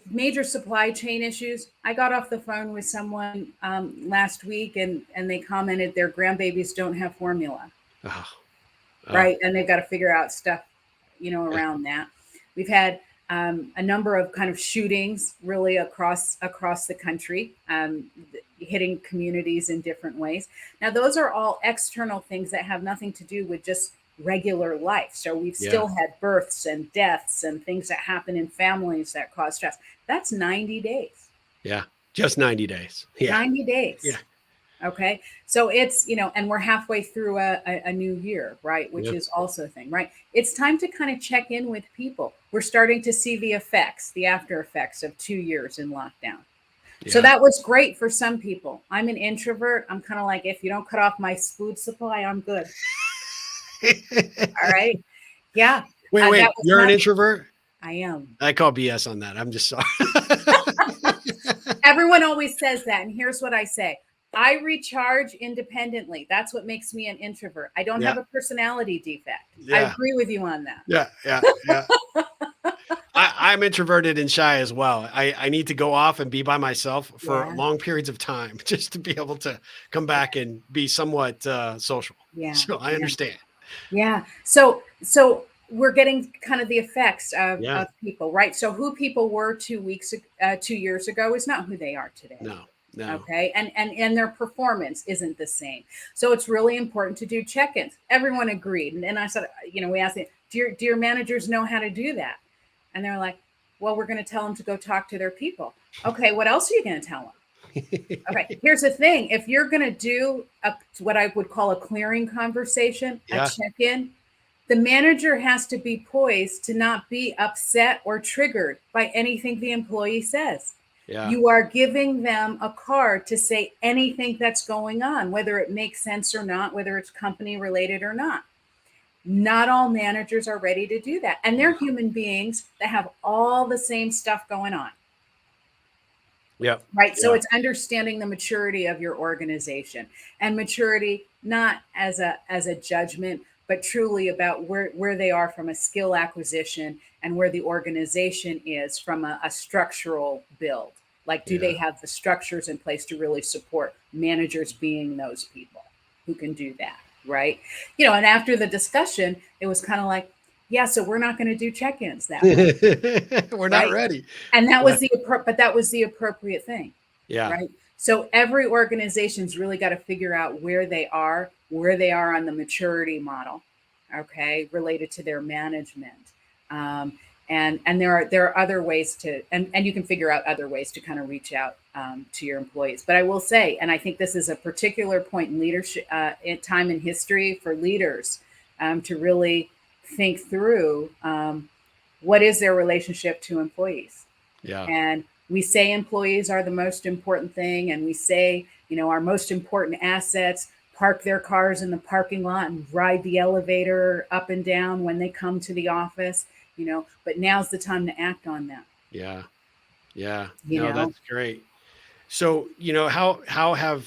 Speaker 2: Major supply chain issues. I got off the phone with someone last week, and they commented their grandbabies don't have formula,
Speaker 1: Oh, oh,
Speaker 2: right? And they've got to figure out stuff,
Speaker 1: yeah.
Speaker 2: around that. We've had a number of kind of shootings really across the country, hitting communities in different ways. Now, those are all external things that have nothing to do with just regular life. So we've
Speaker 1: Yeah.
Speaker 2: still had births and deaths and things that happen in families that cause stress. That's 90 days.
Speaker 1: Yeah. Just 90 days. Yeah.
Speaker 2: 90
Speaker 1: Yeah.
Speaker 2: days. Okay. So it's, and we're halfway through a new year, right? Which
Speaker 1: Yeah.
Speaker 2: is also a thing, right? It's time to kind of check in with people. We're starting to see the effects, the after effects of 2 years in lockdown. So
Speaker 1: Yeah.
Speaker 2: that was great for some people. I'm an introvert. I'm kind of like, if you don't cut off my food supply, I'm good. All right. Yeah. That
Speaker 1: Wait.
Speaker 2: was
Speaker 1: You're an
Speaker 2: not,
Speaker 1: introvert?
Speaker 2: I am.
Speaker 1: I call BS on that. I'm just sorry.
Speaker 2: Everyone always says that. And here's what I say: I recharge independently. That's what makes me an introvert. I don't have
Speaker 1: Yeah.
Speaker 2: a personality defect. I
Speaker 1: Yeah.
Speaker 2: agree with you on that.
Speaker 1: Yeah. Yeah. Yeah. I'm introverted and shy as well. I need to go off and be by myself for
Speaker 2: Yeah.
Speaker 1: long periods of time just to be able to come back and be somewhat social.
Speaker 2: Yeah.
Speaker 1: So I
Speaker 2: Yeah.
Speaker 1: understand.
Speaker 2: Yeah. So we're getting kind of the effects
Speaker 1: Yeah.
Speaker 2: of people, right? So who people were 2 years ago is not who they are today.
Speaker 1: No, no.
Speaker 2: Okay. And their performance isn't the same. So it's really important to do check-ins. Everyone agreed. And I said, we asked them, do your managers know how to do that? And they're like, well, we're going to tell them to go talk to their people. Okay, what else are you going to tell them? Okay, here's the thing. If you're going to do what I would call a clearing conversation, a
Speaker 1: Yeah.
Speaker 2: check-in, the manager has to be poised to not be upset or triggered by anything the employee says.
Speaker 1: Yeah.
Speaker 2: You are giving them a card to say anything that's going on, whether it makes sense or not, whether it's company related or not. Not all managers are ready to do that. And they're human beings that have all the same stuff going on.
Speaker 1: Yeah.
Speaker 2: Right. So
Speaker 1: Yeah.
Speaker 2: it's understanding the maturity of your organization, and maturity not as a judgment, but truly about where they are from a skill acquisition and where the organization is from a structural build. Like, do
Speaker 1: Yeah.
Speaker 2: they have the structures in place to really support managers being those people who can do that? Right. And after the discussion, it was kind of like, yeah, so we're not going to do check-ins that way.
Speaker 1: We're not
Speaker 2: Right.
Speaker 1: ready.
Speaker 2: And that
Speaker 1: Yeah.
Speaker 2: was but that was the appropriate thing,
Speaker 1: Yeah.
Speaker 2: right? So every organization's really got to figure out where they are on the maturity model, okay, related to their management. And there are other ways and you can figure out other ways to kind of reach out to your employees. But I will say, and I think this is a particular point in leadership, in time in history for leaders, to really think through what is their relationship to employees.
Speaker 1: Yeah.
Speaker 2: And we say employees are the most important thing, and we say, our most important assets park their cars in the parking lot and ride the elevator up and down when they come to the office, but now's the time to act on that.
Speaker 1: Yeah. Yeah.
Speaker 2: you
Speaker 1: No,
Speaker 2: know
Speaker 1: that's great. So, how have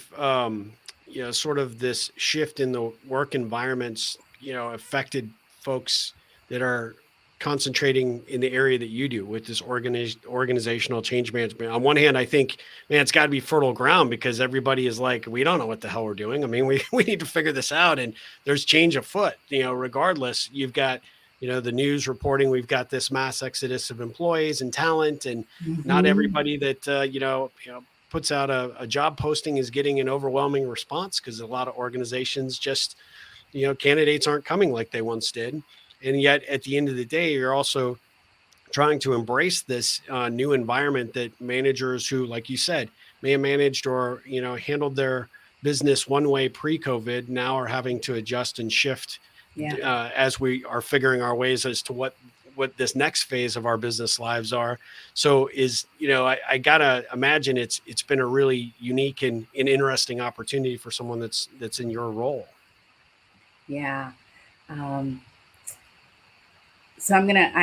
Speaker 1: sort of this shift in the work environments, affected folks that are concentrating in the area that you do with this organizational change management? On one hand, I think, man, it's got to be fertile ground because everybody is like, we don't know what the hell we're doing. I mean, we we need to figure this out, and there's change afoot. Regardless, you've got the news reporting we've got this mass exodus of employees and talent, and not
Speaker 2: Mhm.
Speaker 1: everybody that puts out a job posting is getting an overwhelming response because a lot of organizations just, candidates aren't coming like they once did. And yet at the end of the day, you're also trying to embrace this new environment that managers who, like you said, may have managed or, handled their business one way pre-COVID now are having to adjust and shift
Speaker 2: Yeah.
Speaker 1: as we are figuring our ways as to what this next phase of our business lives are. So I gotta imagine it's been a really unique and interesting opportunity for someone that's in your role.
Speaker 2: Yeah. Um, so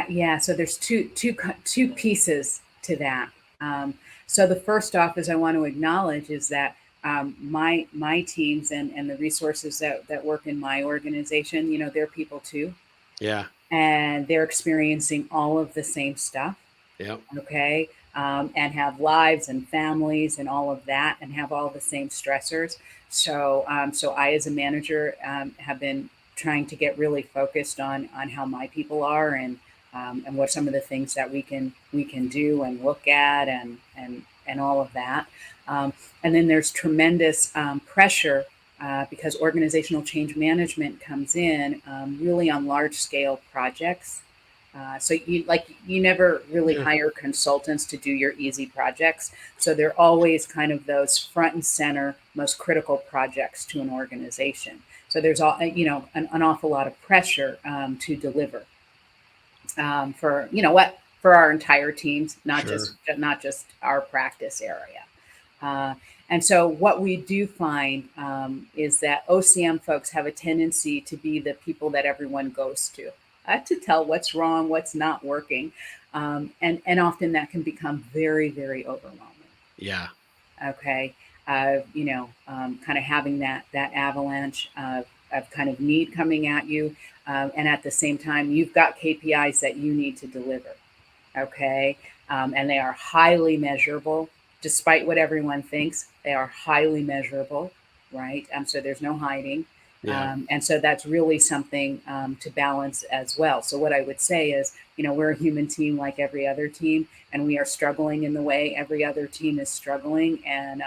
Speaker 2: yeah. So there's two pieces to that. Um, so the first off is I want to acknowledge is that my teams and the resources that work in my organization, they're people too,
Speaker 1: Yeah.
Speaker 2: and they're experiencing all of the same stuff.
Speaker 1: Yeah.
Speaker 2: Okay. And have lives and families and all of that, and have all the same stressors. So I, as a manager, have been trying to get really focused on how my people are, and what some of the things that we can do and look at, and all of that. And then there's tremendous pressure because organizational change management comes in really on large scale projects. So you never really
Speaker 1: Yeah.
Speaker 2: hire consultants to do your easy projects. So they're always kind of those front and center, most critical projects to an organization. So there's an awful lot of pressure to deliver for our entire teams,
Speaker 1: Sure.
Speaker 2: not just our practice area. Uh, and so what we do find is that OCM folks have a tendency to be the people that everyone goes to tell what's wrong, what's not working. And often that can become very, very overwhelming.
Speaker 1: Yeah.
Speaker 2: Okay. Kind of having that avalanche of kind of need coming at you. And at the same time, you've got KPIs that you need to deliver. Okay. And they are highly measurable, despite what everyone thinks. They are highly measurable, right? So there's no hiding.
Speaker 1: Yeah.
Speaker 2: And so that's really something to balance as well. So what I would say is, we're a human team like every other team, and we are struggling in the way every other team is struggling, and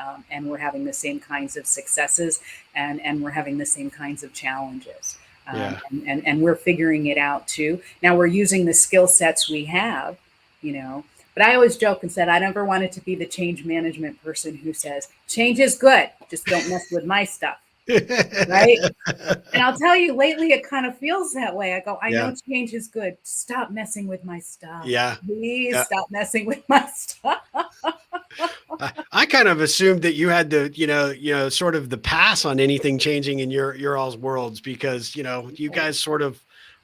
Speaker 2: we're having the same kinds of successes, and we're having the same kinds of challenges.
Speaker 1: Yeah.
Speaker 2: And we're figuring it out too. Now we're using the skill sets we have, but I always joke and said I never wanted to be the change management person who says change is good, just don't mess with my stuff, right? And I'll tell you, lately it kind of feels that way. I go, I
Speaker 1: Yeah.
Speaker 2: know change is good. Stop messing with my stuff.
Speaker 1: Yeah.
Speaker 2: Please
Speaker 1: Yeah.
Speaker 2: stop messing with my stuff.
Speaker 1: I kind of assumed that you had to, sort of the pass on anything changing in your all's worlds because, you guys sort of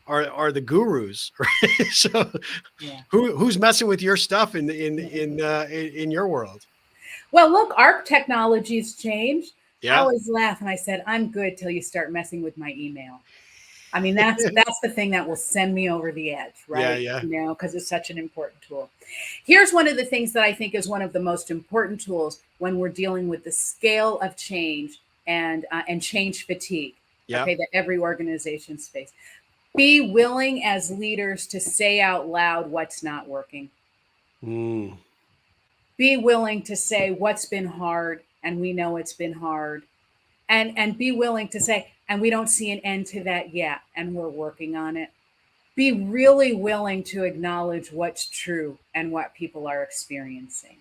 Speaker 1: are the gurus, right? So
Speaker 2: Yeah.
Speaker 1: who's messing with your stuff
Speaker 2: Yeah.
Speaker 1: in your world?
Speaker 2: Well, look, our technology's changed. I
Speaker 1: Yeah.
Speaker 2: always laugh and I said, I'm good till you start messing with my email. I mean, that's the thing that will send me over the edge,
Speaker 1: Yeah.
Speaker 2: right?
Speaker 1: Yeah.
Speaker 2: Because it's such an important tool. Here's one of the things that I think is one of the most important tools when we're dealing with the scale of change and change fatigue.
Speaker 1: Yeah.
Speaker 2: Okay, that every organization's face. Be willing as leaders to say out loud what's not working.
Speaker 1: Mm,
Speaker 2: Be willing to say what's been hard, and we know it's been hard, and be willing to say, and we don't see an end to that yet, and we're working on it. Be really willing to acknowledge what's true and what people are experiencing,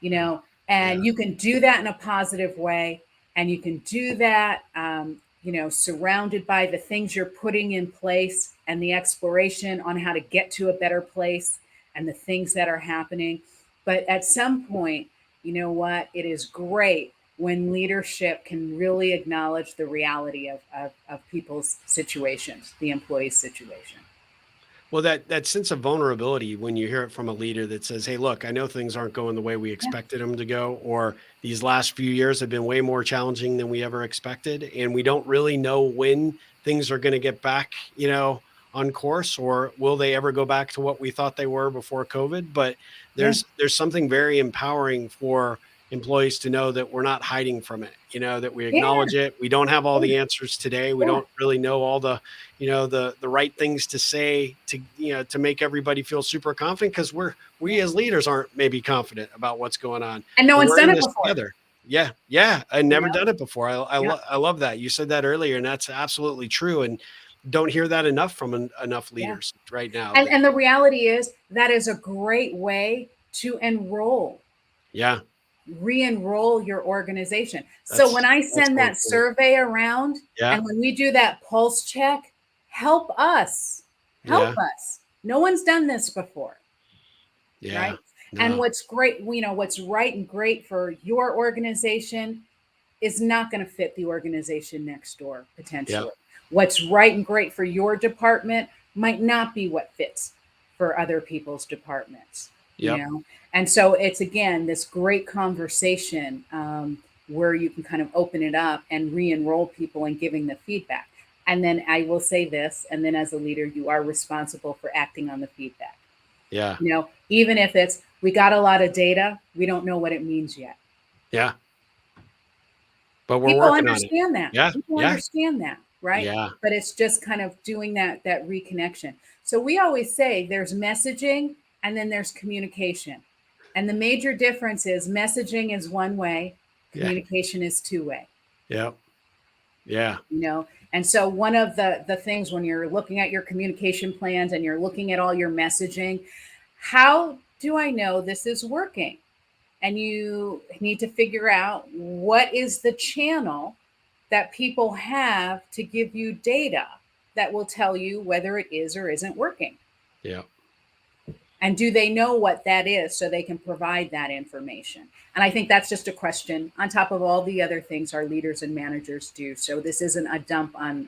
Speaker 1: yeah.
Speaker 2: and you can do that in a positive way. And you can do that, surrounded by the things you're putting in place and the exploration on how to get to a better place and the things that are happening. But at some point, you know what? It is great when leadership can really acknowledge the reality of people's situations, the employee's situation.
Speaker 1: Well, that sense of vulnerability when you hear it from a leader that says, "Hey, look, I know things aren't going the way we
Speaker 2: Yeah.
Speaker 1: expected them to go, or these last few years have been way more challenging than we ever expected, and we don't really know when things are going to get back, on course, or will they ever go back to what we thought they were before COVID?" But
Speaker 2: Yeah.
Speaker 1: there's something very empowering for employees to know that we're not hiding from it, that we
Speaker 2: Yeah.
Speaker 1: acknowledge it. We don't have all the answers today. We
Speaker 2: Yeah.
Speaker 1: don't really know all the the right things to say to to make everybody feel super confident because
Speaker 2: Yeah.
Speaker 1: we as leaders aren't maybe confident about what's going on,
Speaker 2: And no
Speaker 1: but
Speaker 2: one's
Speaker 1: we're
Speaker 2: done
Speaker 1: in
Speaker 2: it
Speaker 1: this
Speaker 2: before.
Speaker 1: together. Yeah, yeah, I
Speaker 2: You
Speaker 1: never
Speaker 2: know?
Speaker 1: done it before.
Speaker 2: Yeah.
Speaker 1: I love that you said that earlier, and that's absolutely true, and don't hear that enough from enough
Speaker 2: Yeah.
Speaker 1: leaders right now
Speaker 2: And
Speaker 1: that
Speaker 2: and the reality is that is a great way to
Speaker 1: yeah,
Speaker 2: re-enroll your organization. So when I
Speaker 1: that's
Speaker 2: send
Speaker 1: so
Speaker 2: that
Speaker 1: important.
Speaker 2: survey around
Speaker 1: Yeah,
Speaker 2: and when we do that pulse check, help us. Help
Speaker 1: yeah,
Speaker 2: us. No one's done this before,
Speaker 1: yeah,
Speaker 2: right? And
Speaker 1: no,
Speaker 2: what's great, what's right and great for your organization is not going to fit the organization next door
Speaker 1: yeah,
Speaker 2: potentially. What's right and great for your department might not be what fits for other people's departments,
Speaker 1: yep,
Speaker 2: And so it's again this great conversation where you can kind of open it up and re-enroll people and giving the feedback. And then I will say this, and then as a leader, you are responsible for acting on the feedback.
Speaker 1: yeah,
Speaker 2: Even if it's we got a lot of data, we don't know what it means yet.
Speaker 1: yeah, but we're
Speaker 2: People
Speaker 1: working on it.
Speaker 2: understand that.
Speaker 1: Yeah,
Speaker 2: People
Speaker 1: yeah,
Speaker 2: understand that, right?
Speaker 1: yeah,
Speaker 2: But it's just kind of doing that reconnection. So we always say there's messaging and then there's communication. And the major difference is messaging is one way,
Speaker 1: yeah,
Speaker 2: communication is two way,
Speaker 1: yeah, yeah,
Speaker 2: you know? And so one of the things when you're looking at your communication plans and you're looking at all your messaging, how do I know this is working? And you need to figure out what is the channel that people have to give you data that will tell you whether it is or isn't working.
Speaker 1: yeah.
Speaker 2: And do they know what that is so they can provide that information? And I think that's just a question on top of all the other things our leaders and managers do. So this isn't a dump on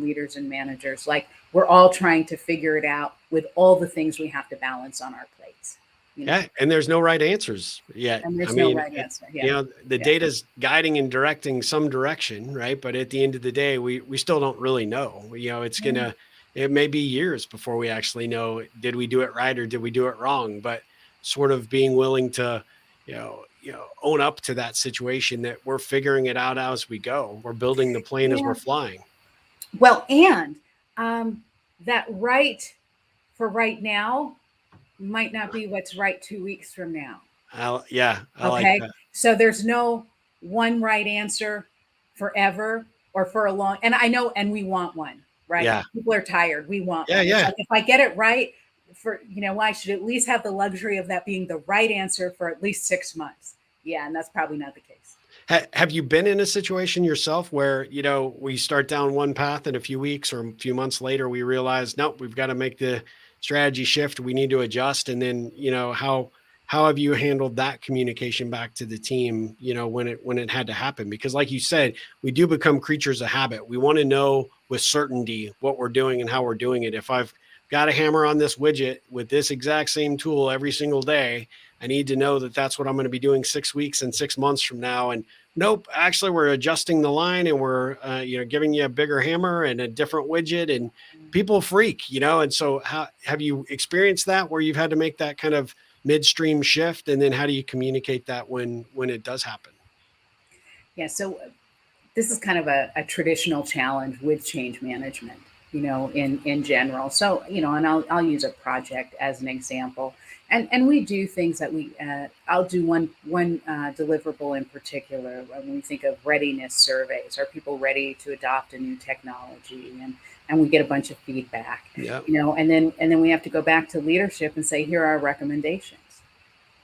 Speaker 2: leaders and managers. Like we're all trying to figure it out with all the things we have to balance on our plates,
Speaker 1: Yeah, and there's no right answers yet.
Speaker 2: And
Speaker 1: I
Speaker 2: there's no
Speaker 1: mean,
Speaker 2: right answer. Yeah.
Speaker 1: the
Speaker 2: Yeah.
Speaker 1: data's guiding and directing some direction, right? But at the end of the day, we still don't really know.
Speaker 2: Yeah.
Speaker 1: It may be years before we actually know, did we do it right or did we do it wrong? But sort of being willing to, own up to that situation, that we're figuring it out as we go. We're building the plane as
Speaker 2: Yeah.
Speaker 1: we're flying.
Speaker 2: Well, and that right for right now might not be what's right 2 weeks from now.
Speaker 1: I like
Speaker 2: Okay.
Speaker 1: that.
Speaker 2: So there's no one right answer forever or for a long, and I know, and we want one, right?
Speaker 1: Yeah.
Speaker 2: People are tired. We want
Speaker 1: Yeah.
Speaker 2: one. It's
Speaker 1: Yeah.
Speaker 2: like, if I get it right for, I should at least have the luxury of that being the right answer for at least 6 months. Yeah. And that's probably not the case.
Speaker 1: Have you been in a situation yourself where, we start down one path in a few weeks or a few months later, we realize, nope, we've got to make the strategy shift. We need to adjust. And then, how have you handled that communication back to the team, when it had to happen? Because like you said, we do become creatures of habit. We want to know with certainty what we're doing and how we're doing it. If I've got to hammer on this widget with this exact same tool every single day, I need to know that that's what I'm going to be doing 6 weeks and 6 months from now. And nope, actually, we're adjusting the line, and we're giving you a bigger hammer and a different widget, and people freak. And so, how have you experienced that, where you've had to make that kind of midstream shift, and then how do you communicate that when it does happen?
Speaker 2: Yeah. So this is kind of a traditional challenge with change management, in general. So, and I'll use a project as an example. And we do things that I'll do one deliverable in particular when we think of readiness surveys. Are people ready to adopt a new technology? And we get a bunch of feedback,
Speaker 1: Yeah.
Speaker 2: and then we have to go back to leadership and say, here are our recommendations,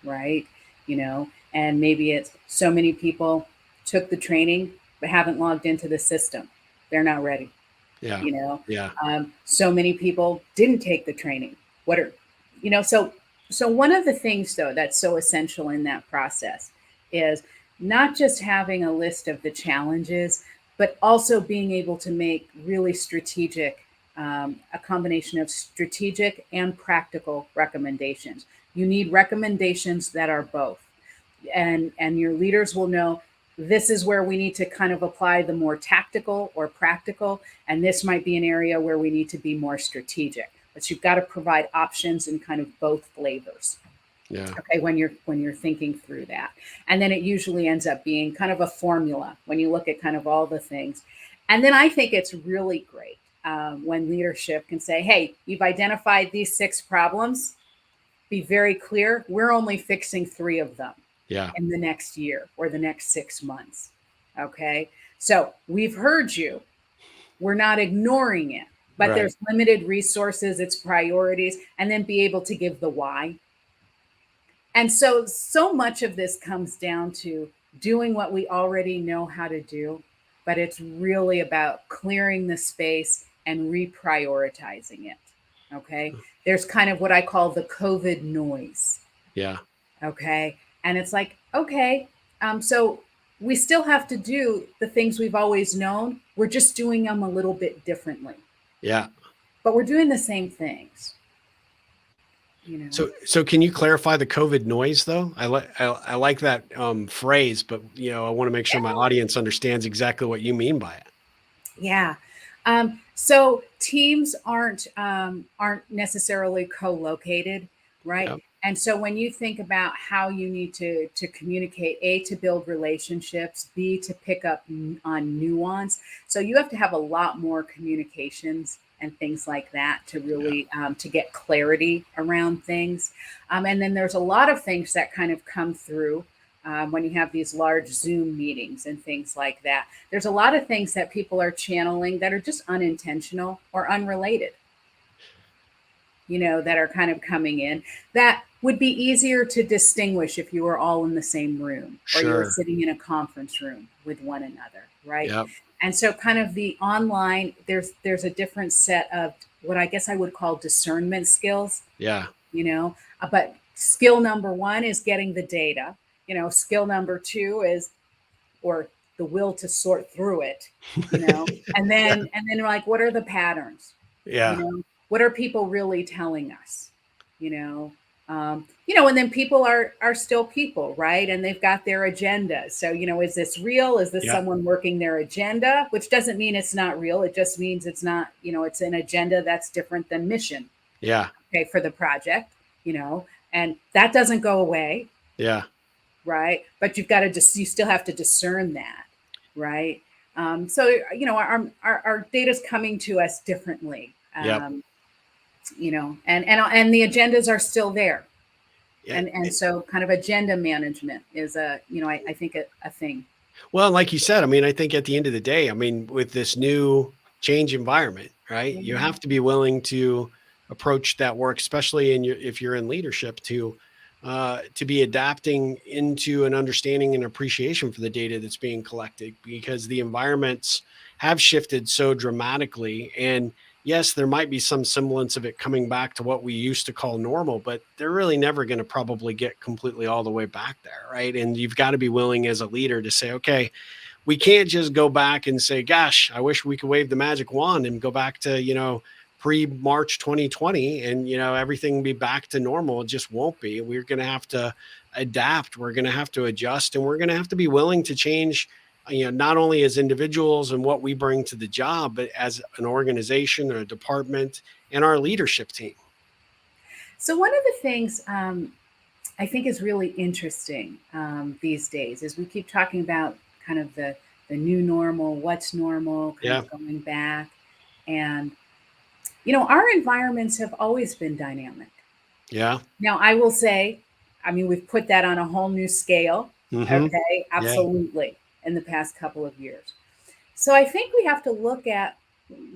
Speaker 2: right? And maybe it's so many people took the training but haven't logged into the system. They're not ready.
Speaker 1: Yeah. Yeah.
Speaker 2: So many people didn't take the training. What are, so one of the things though that's so essential in that process is not just having a list of the challenges, but also being able to make really strategic, a combination of strategic and practical recommendations. You need recommendations that are both, and your leaders will know this is where we need to kind of apply the more tactical or practical, and this might be an area where we need to be more strategic. But you've got to provide options in kind of both flavors.
Speaker 1: Yeah.
Speaker 2: Okay, when you're thinking through that. And then it usually ends up being kind of a formula when you look at kind of all the things. And then I think it's really great when leadership can say, hey, you've identified these 6 problems. Be very clear, we're only fixing 3 of them.
Speaker 1: Yeah.
Speaker 2: In the next year or the next 6 months. Okay. So we've heard you. We're not ignoring it, but
Speaker 1: Right.
Speaker 2: there's limited resources, it's priorities, and then be able to give the why. And so much of this comes down to doing what we already know how to do, but it's really about clearing the space and reprioritizing it. Okay. There's kind of what I call the COVID noise.
Speaker 1: Yeah.
Speaker 2: Okay. And it's like, okay, so we still have to do the things we've always known. We're just doing them a little bit differently.
Speaker 1: Yeah.
Speaker 2: But we're doing the same things.
Speaker 1: So can you clarify the COVID noise though? I like that phrase, but I want to make sure my audience understands exactly what you mean by it.
Speaker 2: Yeah. So teams aren't necessarily co-located, right?
Speaker 1: Yep.
Speaker 2: And so when you think about how you need to communicate, A, to build relationships, B, to pick up on nuance. So you have to have a lot more communications and things like that to really to get clarity around things. And then there's a lot of things that kind of come through when you have these large Zoom meetings and things like that. There's a lot of things that people are channeling that are just unintentional or unrelated, that are kind of coming in that would be easier to distinguish if you were all in the same room or you were
Speaker 1: Sure.
Speaker 2: sitting in a conference room with one another, right?
Speaker 1: Yep.
Speaker 2: And so kind of the online, there's a different set of what I guess I would call discernment skills,
Speaker 1: Yeah.
Speaker 2: But skill number 1 is getting the data. Skill number 2 is, or the will to sort through it, and then like, what are the patterns?
Speaker 1: Yeah.
Speaker 2: What are people really telling us? And then people are still people, right? And they've got their agendas. So, is this real? Is this
Speaker 1: Yeah.
Speaker 2: someone working their agenda? Which doesn't mean it's not real. It just means it's not, it's an agenda that's different than mission.
Speaker 1: Yeah.
Speaker 2: Okay, for the project, and that doesn't go away.
Speaker 1: Yeah.
Speaker 2: right? But you've got to just, you still have to discern that, right? So our data is coming to us differently,
Speaker 1: Yep.
Speaker 2: and the agendas are still there,
Speaker 1: Yeah.
Speaker 2: and so kind of agenda management is I think a thing.
Speaker 1: Well, like you said, I mean, I think at the end of the day, I mean, with this new change environment, right? You
Speaker 2: Mhm.
Speaker 1: have to be willing to approach that work, especially if you're in leadership, to be adapting into an understanding and appreciation for the data that's being collected, because the environments have shifted so dramatically. And yes, there might be some semblance of it coming back to what we used to call normal, but they're really never going to probably get completely all the way back there, right? And you've got to be willing as a leader to say, okay, we can't just go back and say, gosh, I wish we could wave the magic wand and go back to, pre-March 2020 and, everything be back to normal. It just won't be. We're going to have to adapt. We're going to have to adjust, and we're going to have to be willing to change, not only as individuals and what we bring to the job, but as an organization or a department and our leadership team.
Speaker 2: So one of the things I think is really interesting these days is we keep talking about kind of the new normal, what's normal, kind
Speaker 1: Yeah.
Speaker 2: of going back, and our environments have always been dynamic.
Speaker 1: Yeah.
Speaker 2: Now, I will say, I mean, we've put that on a whole new scale.
Speaker 1: Hmm.
Speaker 2: Okay,
Speaker 1: Yeah.
Speaker 2: absolutely, in the past couple of years. So I think we have to look at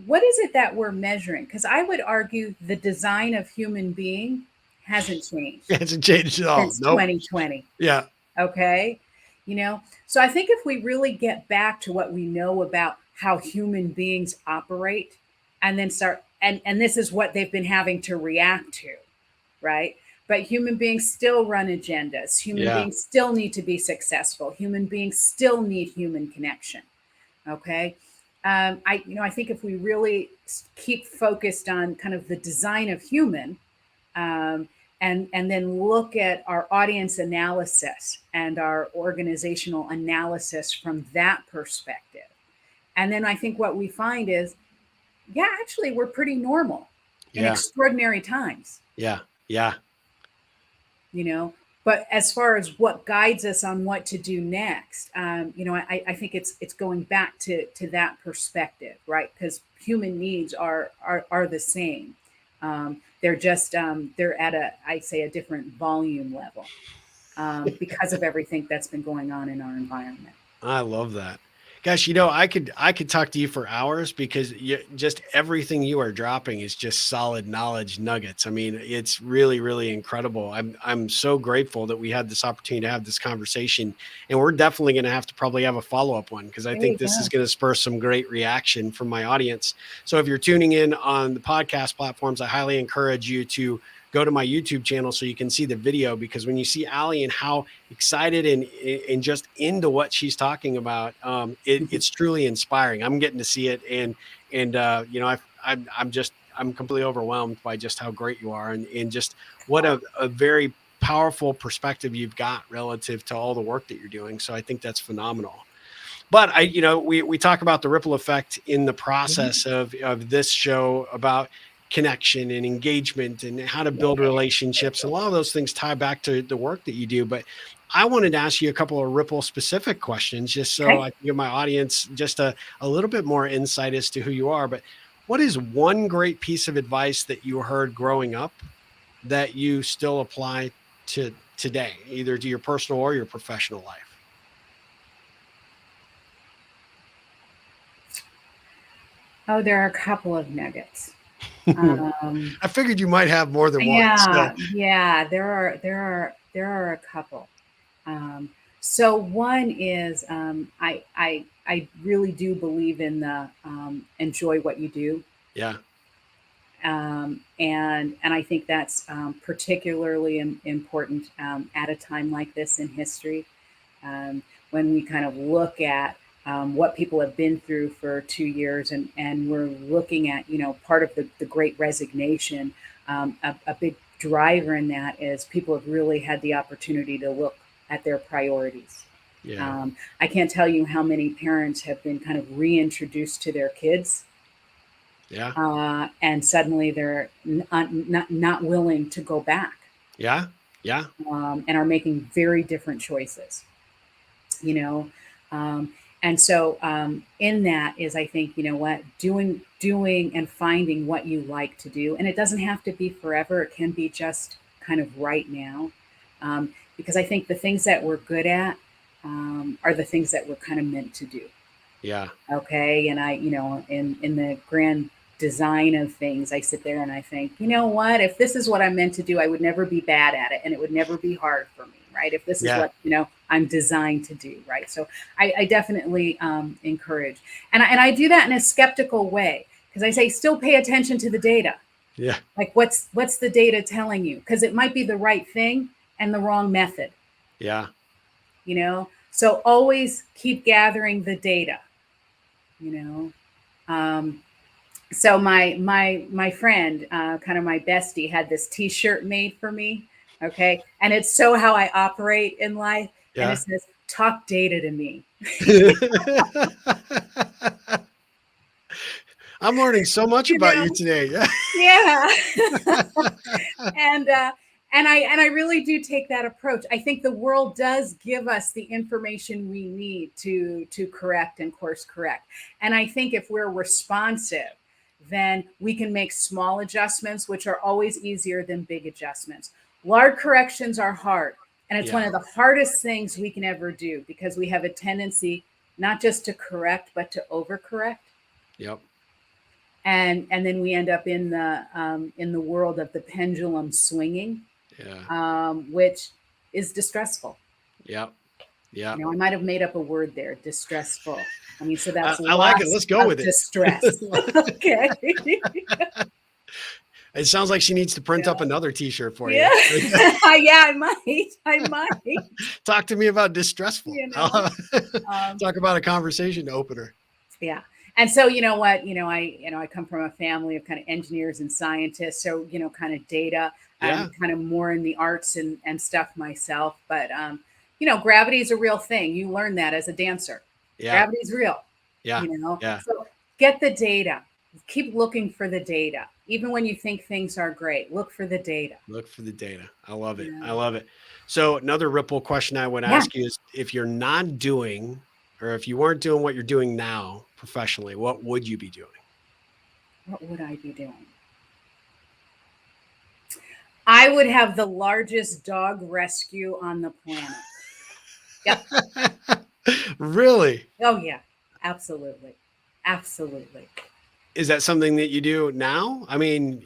Speaker 2: what is it that we're measuring? Because I would argue the design of human being hasn't changed
Speaker 1: It hasn't changed at all.
Speaker 2: since
Speaker 1: Nope.
Speaker 2: 2020.
Speaker 1: Yeah.
Speaker 2: Okay. So I think if we really get back to what we know about how human beings operate and then start, and this is what they've been having to react to, right? But human beings still run agendas. Human
Speaker 1: Yeah.
Speaker 2: beings still need to be successful. Human beings still need human connection. Okay. I think if we really keep focused on kind of the design of human, um, and then look at our audience analysis and our organizational analysis from that perspective, and then I think what we find is, yeah, actually, we're pretty normal in
Speaker 1: Yeah.
Speaker 2: extraordinary times.
Speaker 1: Yeah. Yeah.
Speaker 2: you know but as far as what guides us on what to do next, I think it's going back to that perspective, right? Because human needs are the same. They're just they're at I'd say a different volume level, because of everything that's been going on in our environment.
Speaker 1: I love that. Gosh, I could talk to you for hours, because just everything you are dropping is just solid knowledge nuggets. I mean, it's really, really incredible. I'm so grateful that we had this opportunity to have this conversation, and we're definitely going to have to probably have a follow-up one, because I
Speaker 2: There
Speaker 1: think
Speaker 2: you
Speaker 1: this is
Speaker 2: go.
Speaker 1: going to spur some great reaction from my audience. So if you're tuning in on the podcast platforms, I highly encourage you to go to my YouTube channel so you can see the video, because when you see Alli and how excited and just into what she's talking about, it's truly inspiring. I'm getting to see it, and I'm completely overwhelmed by just how great you are, and just what a very powerful perspective you've got relative to all the work that you're doing. So I think that's phenomenal. But we talk about the ripple effect in the process of this show, about connection and engagement and how to build relationships. And a lot of those things tie back to the work that you do. But I wanted to ask you a couple of ripple specific questions, just so
Speaker 2: Okay.
Speaker 1: I can give my audience just a little bit more insight as to who you are. But what is one great piece of advice that you heard growing up that you still apply to today, either to your personal or your professional life?
Speaker 2: Oh, there are a couple of nuggets. um,
Speaker 1: I figured you might have more than one. So
Speaker 2: yeah, there are a couple. Um, so one is, I really do believe in the enjoy what you do,
Speaker 1: yeah,
Speaker 2: and I think that's particularly important at a time like this in history, when we kind of look at what people have been through for 2 years, and we're looking at part of the Great Resignation. A big driver in that is people have really had the opportunity to look at their priorities.
Speaker 1: yeah,
Speaker 2: I can't tell you how many parents have been kind of reintroduced to their kids,
Speaker 1: yeah,
Speaker 2: and suddenly they're not willing to go back.
Speaker 1: yeah. Yeah.
Speaker 2: and are making very different choices, you know. Um, and so in that is, I think, you know what, doing and finding what you like to do. And it doesn't have to be forever. It can be just kind of right now. Because I think the things that we're good at are the things that we're kind of meant to do.
Speaker 1: Yeah.
Speaker 2: Okay. And I, in the grand design of things, I sit there and I think, you know what, if this is what I'm meant to do, I would never be bad at it and it would never be hard for me. Right. If this is
Speaker 1: Yeah.
Speaker 2: what, I'm designed to do. Right. So I definitely encourage. And I do that in a skeptical way because I say, still pay attention to the data.
Speaker 1: Yeah.
Speaker 2: Like what's the data telling you? Because it might be the right thing and the wrong method,
Speaker 1: Yeah.
Speaker 2: So always keep gathering the data, you know. Um, so my friend, kind of my bestie, had this T-shirt made for me. Okay, and it's so how I operate in life, and it
Speaker 1: Yeah.
Speaker 2: says, "Talk data to me."
Speaker 1: I'm learning so much
Speaker 2: you
Speaker 1: about
Speaker 2: know,
Speaker 1: you today. Yeah.
Speaker 2: yeah. and and I really do take that approach. I think the world does give us the information we need to correct and course correct. And I think if we're responsive, then we can make small adjustments, which are always easier than big adjustments. Large corrections are hard, and it's one
Speaker 1: Yeah.
Speaker 2: of the hardest things we can ever do because we have a tendency not just to correct but to overcorrect,
Speaker 1: Yep.
Speaker 2: and then we end up in the world of the pendulum swinging,
Speaker 1: Yeah.
Speaker 2: which is distressful.
Speaker 1: Yep. Yep.
Speaker 2: I might have made up a word there, distressful. I mean, so that's
Speaker 1: I like it.
Speaker 2: lots
Speaker 1: Let's go
Speaker 2: of
Speaker 1: with it.
Speaker 2: distress. Okay.
Speaker 1: It sounds like she needs to print up
Speaker 2: Yeah.
Speaker 1: another T-shirt for
Speaker 2: Yeah.
Speaker 1: you.
Speaker 2: Yeah, I might. I might.
Speaker 1: Talk to me about distressful.
Speaker 2: You know. Um,
Speaker 1: Talk about a conversation opener.
Speaker 2: Yeah. And so, you know what, I come from a family of kind of engineers and scientists. So, kind of data.
Speaker 1: Yeah.
Speaker 2: I'm kind of more in the arts and stuff myself. But, gravity is a real thing. You learn that as a dancer.
Speaker 1: Yeah.
Speaker 2: Gravity is real,
Speaker 1: Yeah. Yeah.
Speaker 2: So get the data. Keep looking for the data. Even when you think things are great, look for the data.
Speaker 1: Look for the data. I love it. I
Speaker 2: Yeah.
Speaker 1: love it. So another ripple question I would
Speaker 2: Yeah.
Speaker 1: ask you is if you're not doing, or if you weren't doing what you're doing now professionally, what would you be doing?
Speaker 2: What would I be doing? I would have the largest dog rescue on the planet. Yep.
Speaker 1: Really?
Speaker 2: Oh yeah, absolutely, absolutely.
Speaker 1: Is that something that you do now? I mean,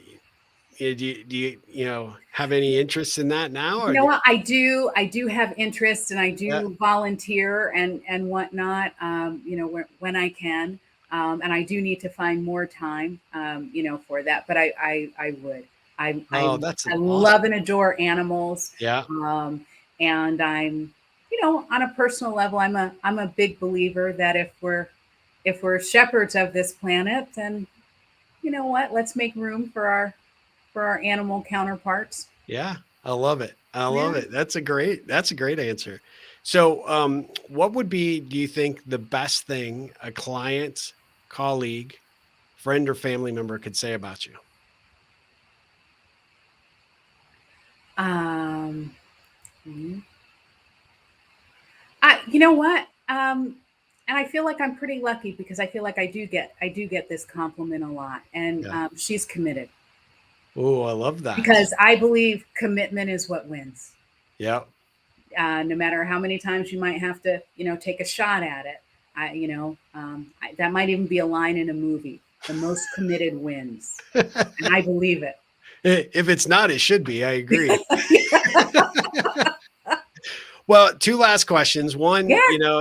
Speaker 1: do you, have any interest in that now?
Speaker 2: You
Speaker 1: Or
Speaker 2: know what? I do have interest, and I
Speaker 1: yeah,
Speaker 2: do volunteer and whatnot. When I can, and I do need to find more time, for that. But I would. I
Speaker 1: oh,
Speaker 2: I
Speaker 1: that's
Speaker 2: I
Speaker 1: an
Speaker 2: love
Speaker 1: awesome.
Speaker 2: and adore animals,
Speaker 1: Yeah.
Speaker 2: and I'm, on a personal level, I'm a big believer that if we're shepherds of this planet, then you know what? Let's make room for our animal counterparts.
Speaker 1: Yeah. I love it. I love
Speaker 2: Yeah.
Speaker 1: it. That's a great answer. So, what would be, do you think, the best thing a client, colleague, friend, or family member could say about you?
Speaker 2: Um, mhm. You know what? And I feel like I'm pretty lucky because I feel like I do get this compliment a lot, and
Speaker 1: Yeah.
Speaker 2: she's committed
Speaker 1: Oh, I love that.
Speaker 2: because I believe commitment is what wins.
Speaker 1: Yeah.
Speaker 2: No matter how many times you might have to, take a shot at it. That might even be a line in a movie. The most committed wins, and I believe it.
Speaker 1: If it's not, it should be. I agree. Well, two last questions. One,
Speaker 2: Yeah.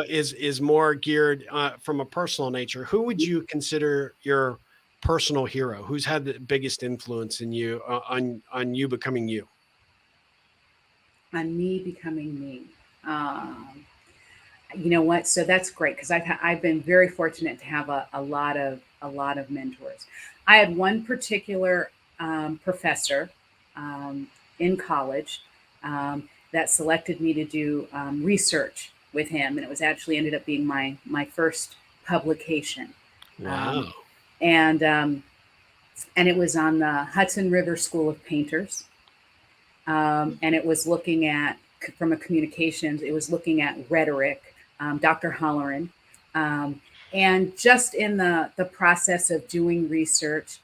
Speaker 1: is more geared from a personal nature. Who would you consider your personal hero? Who's had the biggest influence in you, on you becoming you?
Speaker 2: On me becoming me. Um, you know what? So that's great because I've been very fortunate to have a lot of mentors. I had one particular professor um, in college that selected me to do research with him, and it was actually ended up being my first publication, um,
Speaker 1: Wow.
Speaker 2: and um, and it was on the Hudson River School of Painters. And it was looking at, from a communications, it was looking at rhetoric, Dr. Holleran. Um, and just in the process of doing research,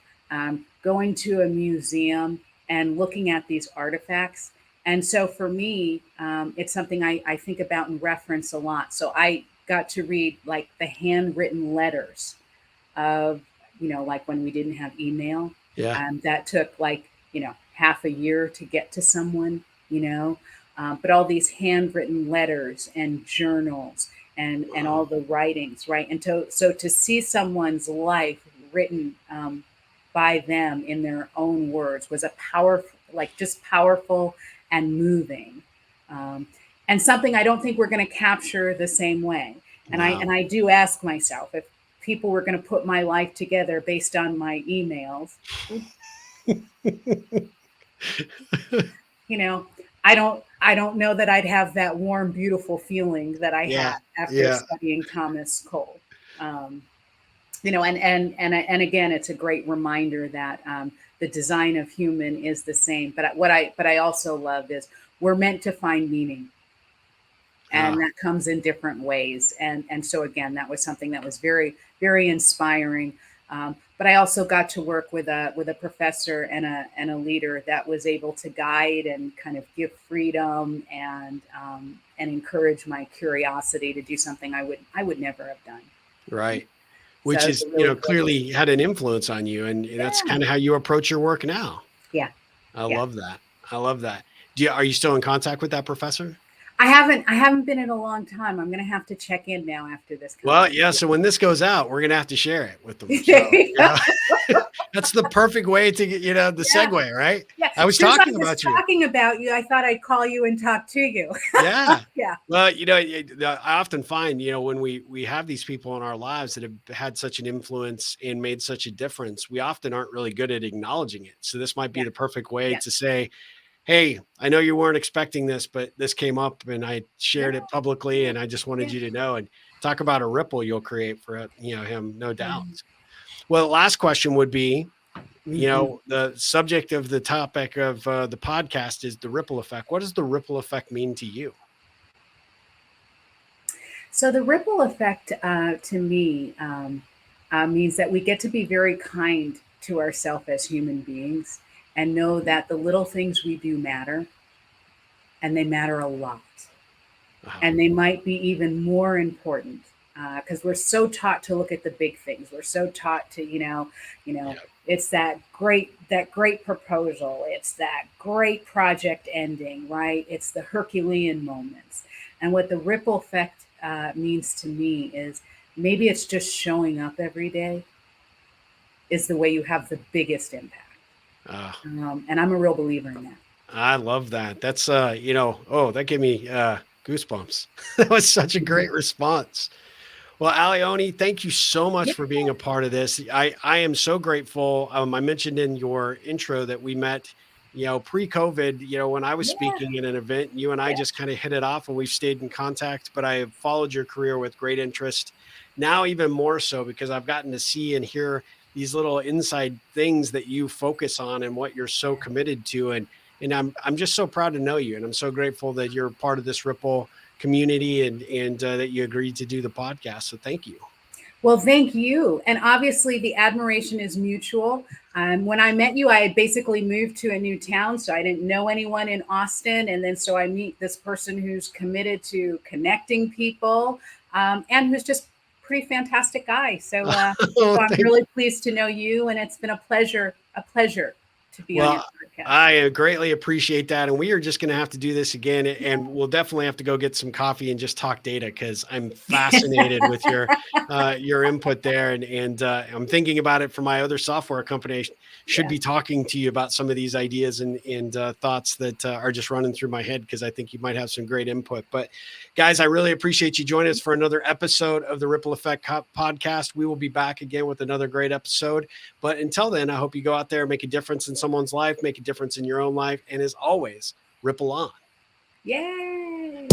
Speaker 2: going to a museum and looking at these artifacts. And so for me, it's something I think about and reference a lot. So I got to read like the handwritten letters of, like when we didn't have email,
Speaker 1: Yeah.
Speaker 2: that took like, half a year to get to someone, but all these handwritten letters and journals and all
Speaker 1: Wow.
Speaker 2: the writings, right? And so to see someone's life written by them in their own words was a powerful, like just powerful and moving, um, and something I don't think we're going to capture the same way. And
Speaker 1: Wow.
Speaker 2: I do ask myself if people were going to put my life together based on my emails, you know, I don't know that I'd have that warm, beautiful feeling that I
Speaker 1: Yeah.
Speaker 2: had after
Speaker 1: Yeah.
Speaker 2: studying Thomas Cole. Um, and again, it's a great reminder that the design of human is the same. But I also love is we're meant to find meaning, and
Speaker 1: Ah,
Speaker 2: that comes in different ways. And so again, that was something that was very very inspiring. But I also got to work with a professor and a leader that was able to guide and kind of give freedom and encourage my curiosity to do something I would never have done.
Speaker 1: right.
Speaker 2: So
Speaker 1: Which
Speaker 2: it was
Speaker 1: is,
Speaker 2: a really great
Speaker 1: clearly had an influence on you. And that's
Speaker 2: yeah
Speaker 1: kind of how you approach your work now.
Speaker 2: yeah
Speaker 1: I
Speaker 2: yeah.
Speaker 1: love that. I love that. Are you still in contact with that professor?
Speaker 2: I haven't been in a long time. I'm gonna have to check in now after this
Speaker 1: Well, yeah.
Speaker 2: conversation.
Speaker 1: So when this goes out, we're going to have to share it with them. So,
Speaker 2: Yeah.
Speaker 1: that's the perfect way to get, the segue, right?
Speaker 2: Yeah.
Speaker 1: I was
Speaker 2: Since I
Speaker 1: talking
Speaker 2: was
Speaker 1: about you.
Speaker 2: talking about you, I thought I'd call you and talk to you.
Speaker 1: Yeah.
Speaker 2: Yeah.
Speaker 1: Well, I often find, when we have these people in our lives that have had such an influence and made such a difference, we often aren't really good at acknowledging it. So this might be
Speaker 2: Yeah.
Speaker 1: the perfect way
Speaker 2: Yeah.
Speaker 1: to say, "Hey, I know you weren't expecting this, but this came up and I
Speaker 2: Yeah.
Speaker 1: shared it publicly
Speaker 2: Yeah.
Speaker 1: and I just wanted
Speaker 2: Yeah.
Speaker 1: you to know." And talk about a ripple you'll create for, him, no doubt.
Speaker 2: Um,
Speaker 1: Well, the last question would be,
Speaker 2: mhm.
Speaker 1: the subject of the topic of the podcast is the ripple effect. What does the ripple effect mean to you?
Speaker 2: So the ripple effect to me means that we get to be very kind to ourselves as human beings and know that the little things we do matter, and they matter a lot.
Speaker 1: Uh,
Speaker 2: And they might be even more important because we're so taught to look at the big things. We're so taught to,
Speaker 1: yeah.
Speaker 2: it's that great proposal. It's that great project ending, right? It's the Herculean moments. And what the ripple effect means to me is maybe it's just showing up every day is the way you have the biggest impact.
Speaker 1: Uh,
Speaker 2: And I'm a real believer in that.
Speaker 1: I love that. That's oh, that gave me goosebumps. That was such a
Speaker 2: Mhm.
Speaker 1: great response. Well, Alli Onni, thank you so much
Speaker 2: Yeah,
Speaker 1: for being a part of this. I am so grateful. I mentioned in your intro that we met, pre-COVID, when I was
Speaker 2: yeah,
Speaker 1: speaking at an event, you and I
Speaker 2: yeah,
Speaker 1: just kind of hit it off and we've stayed in contact, but I have followed your career with great interest. Now, even more so because I've gotten to see and hear these little inside things that you focus on and what you're so committed to. And I'm just so proud to know you. And I'm so grateful that you're part of this Ripple community and that you agreed to do the podcast. So thank you.
Speaker 2: Well, thank you. And obviously, the admiration is mutual. When I met you, I had basically moved to a new town, so I didn't know anyone in Austin. And then so I meet this person who's committed to connecting people and who's just pretty fantastic guy. So,
Speaker 1: Oh,
Speaker 2: so I'm
Speaker 1: thank
Speaker 2: really pleased to know you, and it's been a pleasure to be on your
Speaker 1: Well,
Speaker 2: podcast.
Speaker 1: I greatly appreciate that. And we are just going to have to do this again. And we'll definitely have to go get some coffee and just talk data because I'm fascinated with your input there. And I'm thinking about it for my other software company. I should
Speaker 2: Yeah.
Speaker 1: be talking to you about some of these ideas and thoughts that are just running through my head because I think you might have some great input. But guys, I really appreciate you joining us for another episode of the Ripple Effect podcast. We will be back again with another great episode. But until then, I hope you go out there and make a difference in someone's life, make a difference in your own life, and as always, ripple on.
Speaker 2: Yay.